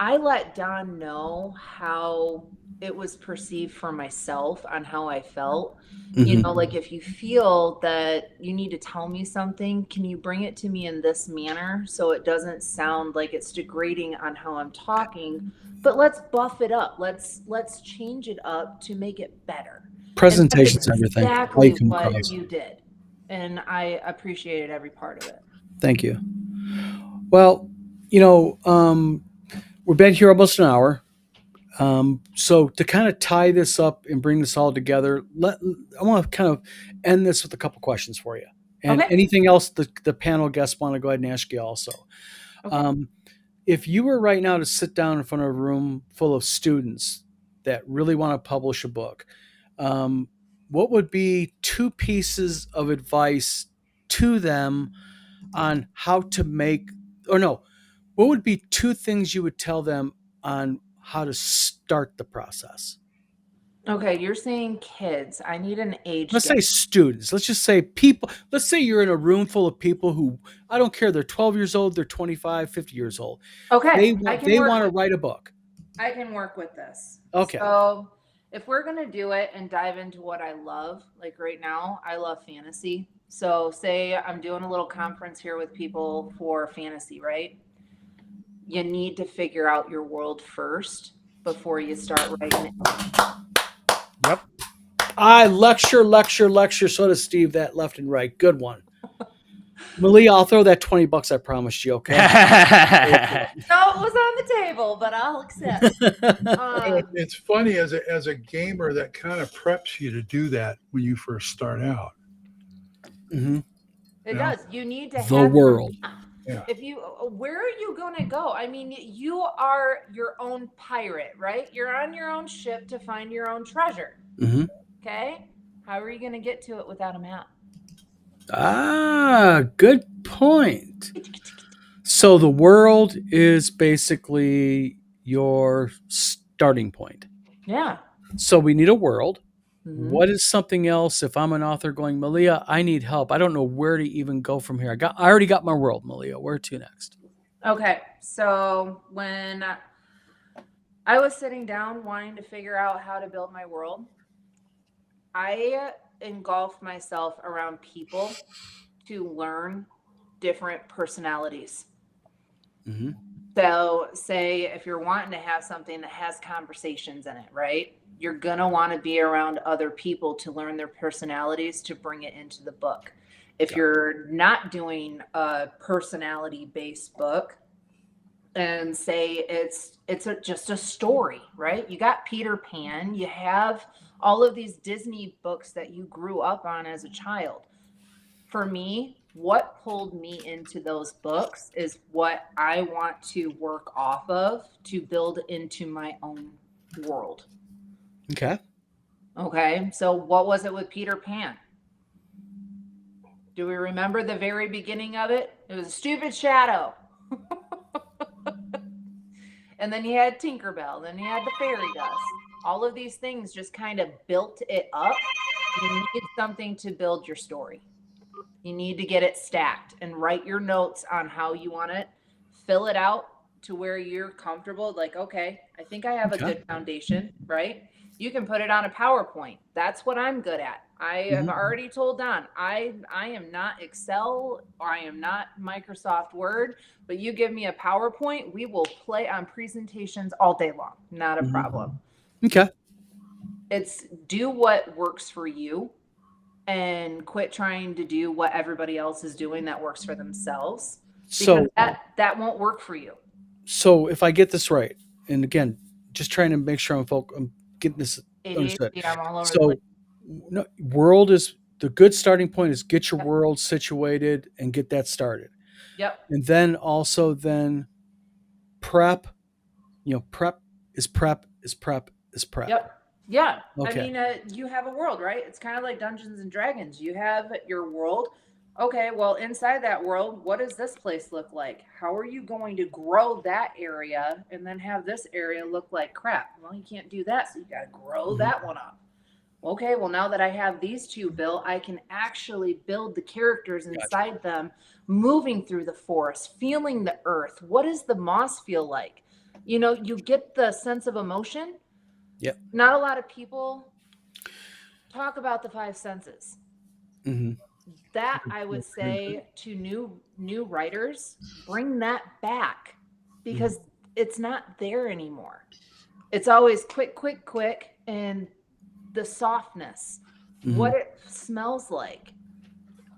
I let Don know how it was perceived for myself on how I felt. You Mhm. know, like if you feel that you need to tell me something, can you bring it to me in this manner so it doesn't sound like it's degrading on how I'm talking, but let's buff it up. Let's change it up to make it better. And that's Presentation's everything. How you exactly come what across. you did. And I appreciated every part of it. Thank you. Well, we've been here almost an hour. So to kind of tie this up and bring this all together, I want to kind of end this with a couple questions for you. And Okay. anything else the panel guests want to go ahead and ask you also. Okay. If you were right now to sit down in front of a room full of students that really want to publish a book, what would be 2 pieces of advice to them on how to make, or no, what would be 2 things you would tell them on how to start the process? Okay, you're saying kids. I need an age Let's gap. say students. Let's just say people. Let's say you're in a room full of people who, I don't care, they're 12 years old, they're 25, 50 years old. Okay, They want to write a book. I can work with this. Okay. So if we're gonna do it and dive into what I love, like right now, I love fantasy. So say I'm doing a little conference here with people for fantasy, right? You need to figure out your world first before you start writing it. Yep. I lecture. So does Steve. That left and right. Good one. Malia, I'll throw that $20 I promised you. Okay. No, it was on the table, but I'll accept. It's funny as a gamer that kind of preps you to do that when you first start out. Mm-hmm. It Yeah. does. You need to The have world. Yeah. If you, where are you going to go? I mean, you are your own pirate, right? You're on your own ship to find your own treasure. Mm-hmm. Okay. How are you going to get to it without a map? Ah, good point. So the world is basically your starting point. Yeah. So we need a world. Mhm. What is something else? If I'm an author going, Malia, I need help. I don't know where to even go from here. I already got my world, Malia. Where to next? Okay. So when I was sitting down wanting to figure out how to build my world, I engulfed myself around people to learn different personalities. Mm-hmm. So, say if you're wanting to have something that has conversations in it, right? You're going to want to be around other people to learn their personalities to bring it into the book. If you're not doing a personality based book, and say just a story, right? You got Peter Pan, you have all of these Disney books that you grew up on as a child. For me, what pulled me into those books is what I want to work off of to build into my own world. Okay. Okay, so what was it with Peter Pan? Do we remember the very beginning of it? It was a stupid shadow. And then you had Tinkerbell, then you had the fairy dust. All of these things just kind of built it up. You need something to build your story. You need to get it stacked and write your notes on how you want it. Fill it out to where you're comfortable. Like, okay, I think I have a good foundation, right? You can put it on a PowerPoint. That's what I'm good at. I have already told Don, I am not Excel or I am not Microsoft Word, but you give me a PowerPoint, we will play on presentations all day long. Not a problem. Okay. It's do what works for you and quit trying to do what everybody else is doing that works for themselves. Because that won't work for you. So if I get this right, and again, just trying to make sure I'm getting this understood. Yeah, I'm all over the So place. world is the good starting point is get your world situated and get that started. Yep. And then also prep, prep is prep. Yep. Yeah. Okay. I mean, you have a world, right? It's kind of like Dungeons and Dragons. You have your world. Okay, well, inside that world, what does this place look like? How are you going to grow that area and then have this area look like crap? Well, you can't do that, so you got to grow that one up. Okay, well, now that I have these two built, I can actually build the characters inside them, moving through the forest, feeling the earth. What does the moss feel like? You know, you get the sense of emotion. Yep. Not a lot of people talk about the five senses. Mm-hmm. That I would say to new writers, bring that back because it's not there anymore. It's always quick, quick, quick, and the softness, what it smells like,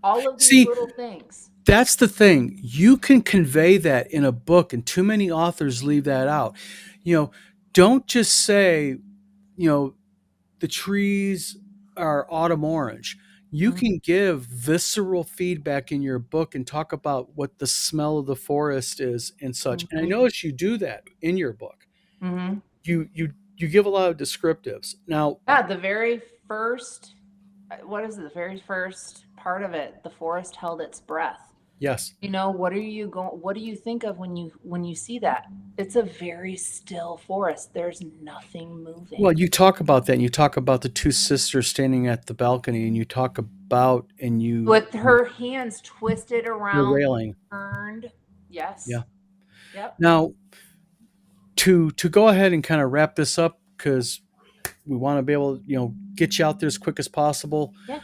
all of these little things. That's the thing. You can convey that in a book, and too many authors leave that out. You know, don't just say, you know, the trees are autumn orange. You can give visceral feedback in your book and talk about what the smell of the forest is and such. And I notice you do that in your book. You give a lot of descriptives. Now, The very first, what is it? The very first part of it, the forest held its breath. yes. You know, what do you think of when you see that? It's a very still forest. There's nothing moving. Well, you talk about that, and you talk about the two sisters standing at the balcony, and you talk about with her hands twisted the around, railing. turned. Yes. Yeah. Yep. Now, to go ahead and kind of wrap this up, because we want to be able to, get you out there as quick as possible. Yeah.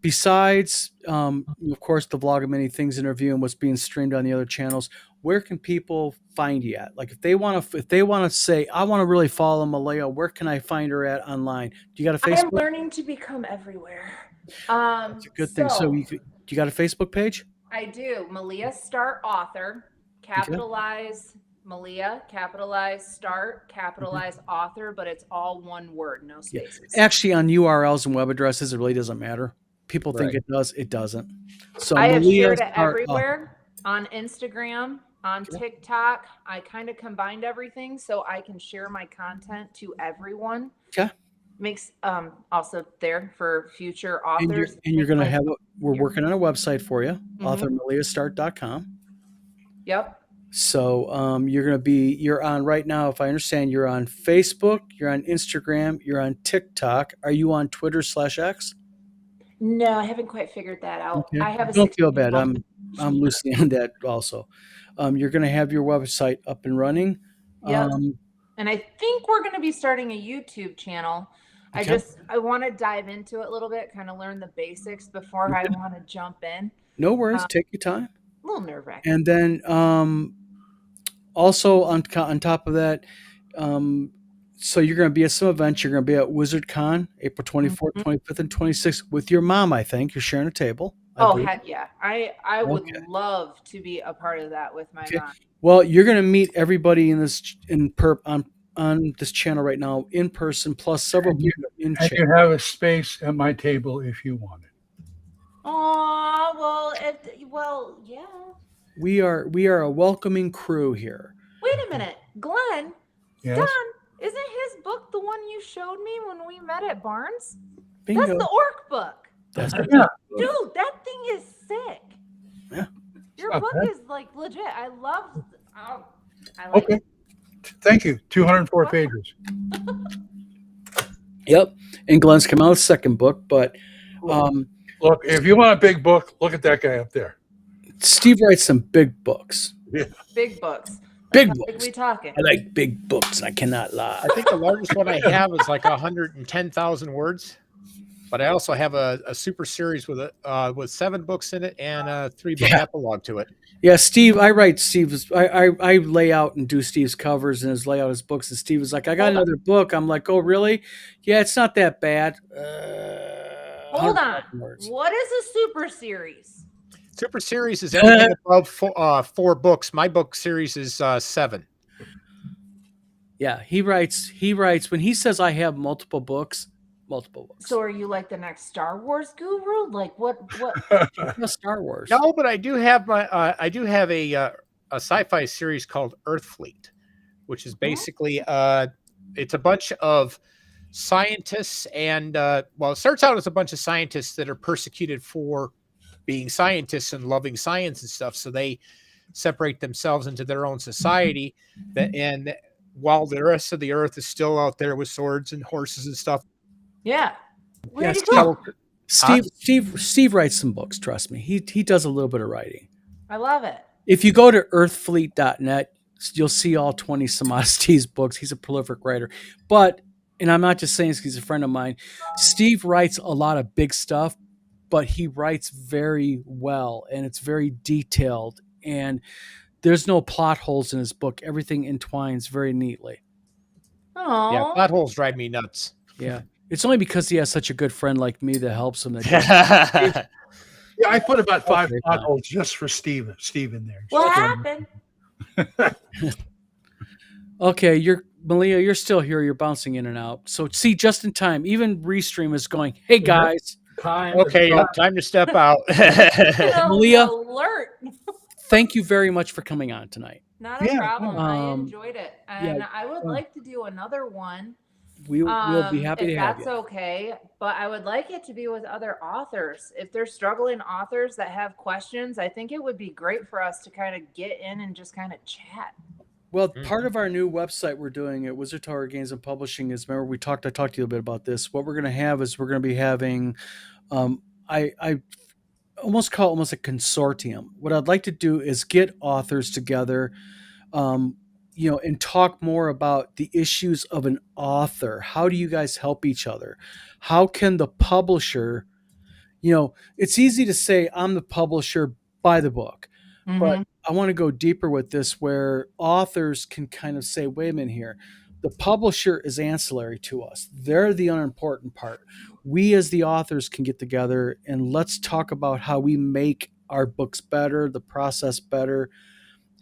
Besides, of course, the Vlog of Many Things interview and what's being streamed on the other channels, where can people find you at? Like, if they want to say, I want to really follow Malia, where can I find her at online? Do you got a Facebook? I'm learning to become everywhere. That's a good thing. So you got a Facebook page? I do. Malia Start Author, capitalize Malia, capitalize Start, capitalize Author, but it's all one word, no spaces. Actually, on URLs and web addresses, it really doesn't matter. People think it does. It doesn't. So I have Malia shared it Start everywhere, on Instagram, on TikTok. I kind of combined everything so I can share my content to everyone. Okay. Makes also there for future authors. And you're going to have we're working on a website for you, authormaliastart.com. Yep. So you're on right now, if I understand, you're on Facebook, you're on Instagram, you're on TikTok. Are you on Twitter/X? No, I haven't quite figured that out. Okay. I have a Don't feel bad. I'm loosely on that also. You're going to have your website up and running. Yep. And I think we're going to be starting a YouTube channel. Okay. I want to dive into it a little bit, kind of learn the basics before I want to jump in. No worries. Take your time. A little nerve-wracking. And then also on top of that, so you're going to be at some events. You're going to be at WizardCon, April 24th, 25th, and 26th with your mom, I think. You're sharing a table. Heck yeah. I would love to be a part of that with my mom. Well, you're going to meet everybody on this channel right now in person, plus several people in chat. You have a space at my table if you want it. Oh, yeah. We are a welcoming crew here. Wait a minute, Glenn. Yes? Don, isn't his book the one you showed me when we met at Barnes? Bingo. That's the orc book. That's Dude, that thing is sick. Yeah. Your book is like legit. I like it. Thank you. 204 pages. Yep. And Glenn's come out with a second book, but look, if you want a big book, look at that guy up there. Steve writes some big books. Yeah. Big books. Big How books. big we talking? I like big books. I cannot lie. I think the largest one I have is like 110,000 words. But I also have a super series with 7 books in it and a 3-book epilogue to it. Yeah, Steve. I write Steve's. I lay out and do Steve's covers and lay out his books. And Steve was like, "I got another book." I'm like, "Oh, really? Yeah, it's not that bad." Hold on. What is a super series? Super series is anything above 4 books. My book series is 7. Yeah, he writes when he says I have multiple books. So are you like the next Star Wars guru? Like what? Star Wars. No, but I do have a sci-fi series called Earthfleet, which is basically it's a bunch of scientists and it starts out as a bunch of scientists that are persecuted for being scientists and loving science and stuff. So they separate themselves into their own society, and while the rest of the Earth is still out there with swords and horses and stuff. Yeah. Yeah, Steve writes some books, trust me. He does a little bit of writing. I love it. If you go to earthfleet.net, you'll see all 20 some odd Steve's books. He's a prolific writer. But, and I'm not just saying this 'cause he's a friend of mine, Steve writes a lot of big stuff, but he writes very well and it's very detailed. And there's no plot holes in his book. Everything entwines very neatly. Yeah, Oh, plot holes drive me nuts. Yeah. It's only because he has such a good friend like me that helps him. That Yeah, I put about 5 Okay, plot fine. holes just for Steve in there. what happened? Okay, Malia, you're still here. You're bouncing in and out. So see, just in time. Even Restream is going, hey guys, Time. Okay, time to step out. Malia? Alert. thank you very much for coming on tonight. Not a Yeah, problem. I um, enjoyed it. And I would fun. like to do another one. We'll be happy if to have that's you. okay. But I would like it to be with other authors. If there's struggling authors that have questions, I think it would be great for us to kind of get in and just kind of chat. Well, part of our new website we're doing at Wizard Tower Games and Publishing is, remember I talked to you a bit about this. What we're going to have is we're going to be having, I almost call it almost a consortium. What I'd like to do is get authors together, and talk more about the issues of an author. How do you guys help each other? How can the publisher, it's easy to say I'm the publisher, buy the book. But I want to go deeper with this where authors can kind of say, wait a minute here. The publisher is ancillary to us. They're the unimportant part. We as the authors can get together and let's talk about how we make our books better, the process better.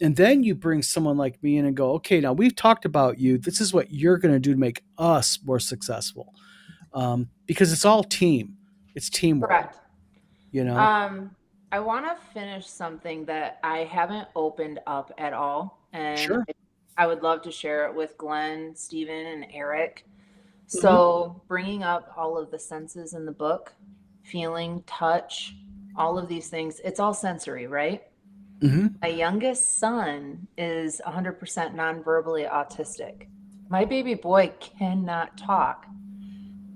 And then you bring someone like me in and go, okay, now we've talked about you. This is what you're going to do to make us more successful. Because it's all team. It's teamwork. Correct. I want to finish something that I haven't opened up at all. And Sure. I would love to share it with Glenn, Stephen, and Eric. So bringing up all of the senses in the book, feeling, touch, all of these things, it's all sensory, right? Mm-hmm. My youngest son is 100% non-verbally autistic. My baby boy cannot talk.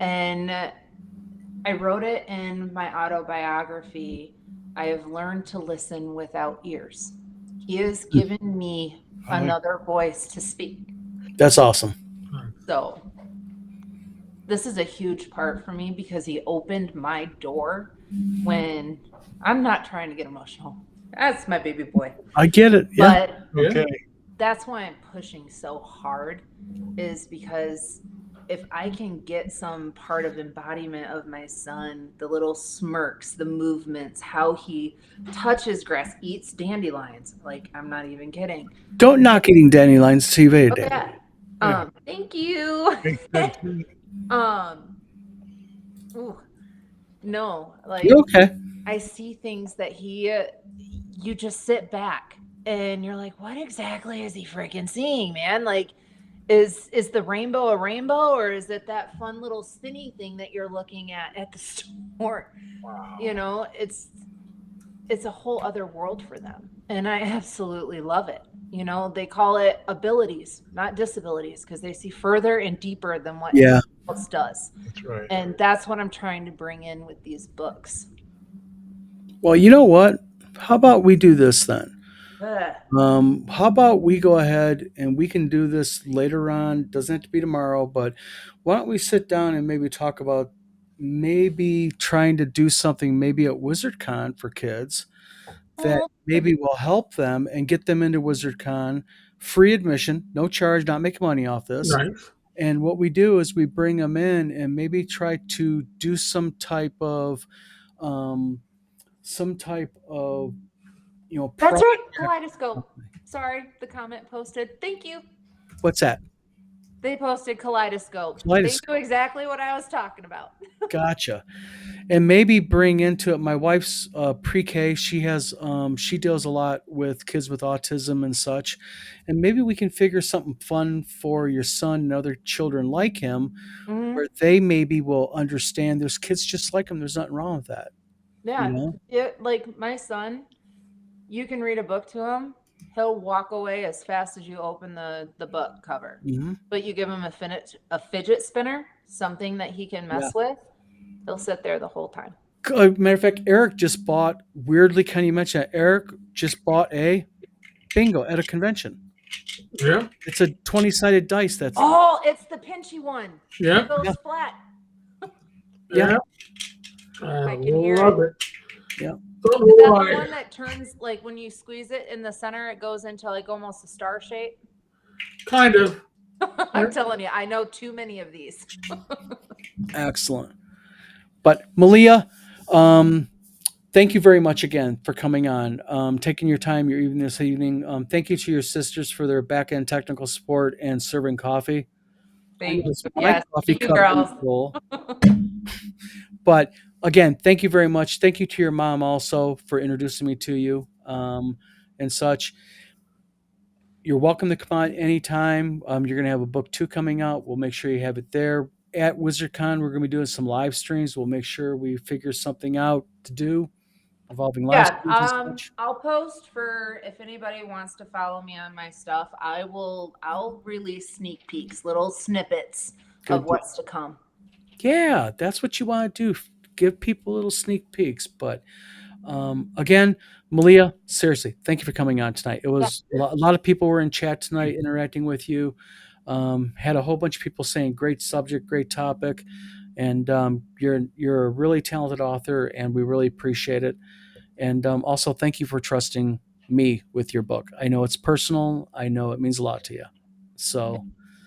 And I wrote it in my autobiography. I have learned to listen without ears. He has given me another voice to speak. That's awesome. So this is a huge part for me because he opened my door when I'm not trying to get emotional. That's my baby boy. I get it. Yeah. But Okay. that's why I'm pushing so hard, is because if I can get some part of embodiment of my son, the little smirks, the movements, how he touches grass, eats dandelions. Like, I'm not even kidding. Don't knock eating dandelions till you've ate Okay. it. Thank you. Ooh, no, like You're okay. I see things that you just sit back and you're like, what exactly is he freaking seeing, man? Like, is the rainbow a rainbow, or is it that fun little spinny thing that you're looking at the store? Wow. It's a whole other world for them. And I absolutely love it. They call it abilities, not disabilities, because they see further and deeper than what anyone else does. That's right. And that's what I'm trying to bring in with these books. Well, you know what? How about we do this then? Ugh. How about we go ahead and we can do this later on? Doesn't have to be tomorrow, but why don't we sit down and maybe talk about maybe trying to do something maybe at WizardCon for kids that maybe will help them and get them into WizardCon, free admission, no charge, not making money off this. Nice. And what we do is we bring them in and maybe try to do some type of That's right. Kaleidoscope. Sorry, the comment posted. Thank you. What's that? They posted Kaleidoscope. Kaleidoscope. They knew exactly what I was talking about. Gotcha. And maybe bring into it my wife's pre-K. She deals a lot with kids with autism and such. And maybe we can figure something fun for your son and other children like him, where they maybe will understand there's kids just like him. There's nothing wrong with that. Yeah. Like my son, you can read a book to him. He'll walk away as fast as you open the book cover. Mm-hmm. But you give him a fidget spinner, something that he can mess with, he'll sit there the whole time. Matter of fact, Eric just bought, weirdly, can you mention that? Eric just bought a bingo at a convention. Yeah. It's a 20-sided dice. That's Oh, it's the pinchy one. Yeah. It goes Yeah. flat. Yeah. I can hear love it. Yeah. Don't Is know that why. the one that turns, like when you squeeze it in the center, it goes into like almost a star shape? Kind of. I'm telling you, I know too many of these. excellent. But Malia, thank you very much again for coming on, taking your time, your evening this evening. Thank you to your sisters for their back end technical support and serving coffee. Thank you. My Yes, coffee you cup girls. is full. But again, thank you very much. Thank you to your mom also for introducing me to you and such. You're welcome to come on anytime. You're going to have a book 2 coming out. We'll make sure you have it there. At WizardCon, we're going to be doing some live streams. We'll make sure we figure something out to do involving live Yeah, streams and such. I'll post for if anybody wants to follow me on my stuff. I'll release sneak peeks, little snippets Good of what's to come. Yeah, that's what you want to do. Give people little sneak peeks. But again, Malia, seriously, thank you for coming on tonight. It was a lot of people were in chat tonight interacting with you. Had a whole bunch of people saying great subject, great topic, and you're a really talented author, and we really appreciate it. And also, thank you for trusting me with your book. I know it's personal. I know it means a lot to you. So.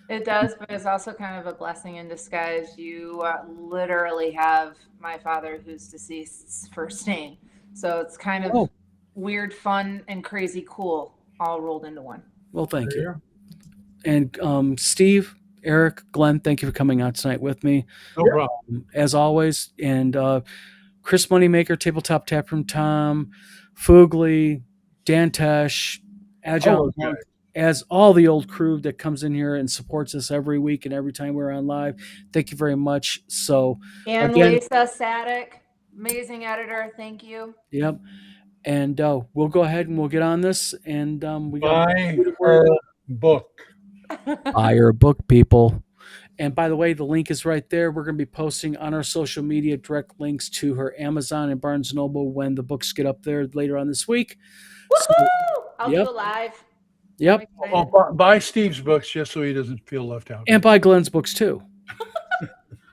It does, but it's also kind of a blessing in disguise. You literally have my father, who's deceased's first name. So it's kind of weird, fun, and crazy cool all rolled into one. Well, thank you. And Steve, Eric, Glenn, thank you for coming out tonight with me. No problem. As always. And Chris Moneymaker, Tabletop Taproom Tom, Foogly, Dan Tesh, Agile Monk, as all the old crew that comes in here and supports us every week and every time we're on live. Thank you very much. So, and again, Lisa Sadek, amazing editor. Thank you. Yep. And we'll go ahead and we'll get on this. And we got Buy her book. Buy her book, people. And by the way, the link is right there. We're going to be posting on our social media direct links to her Amazon and Barnes & Noble when the books get up there later on this week. Woohoo! I'll do a live. Yep. Buy Steve's books just so he doesn't feel left out. And buy Glenn's books too.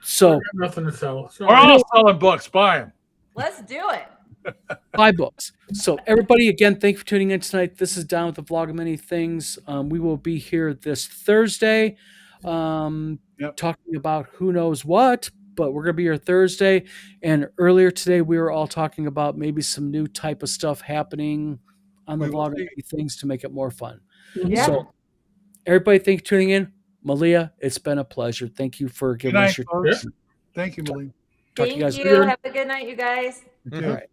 So nothing to sell. We're all selling books. Buy them. Let's do it. Buy books. So everybody, again, thank you for tuning in tonight. This is Down with the Vlog of Many Things. We will be here this Thursday talking about who knows what, but we're going to be here Thursday. And earlier today, we were all talking about maybe some new type of stuff happening on the Vlog of Many Things to make it more fun. Yeah. So everybody, thank you for tuning in. Malia, it's been a pleasure. Thank you for giving us your time. Thank you, Malia. Talk to you guys later. Have a good night, you guys. All right.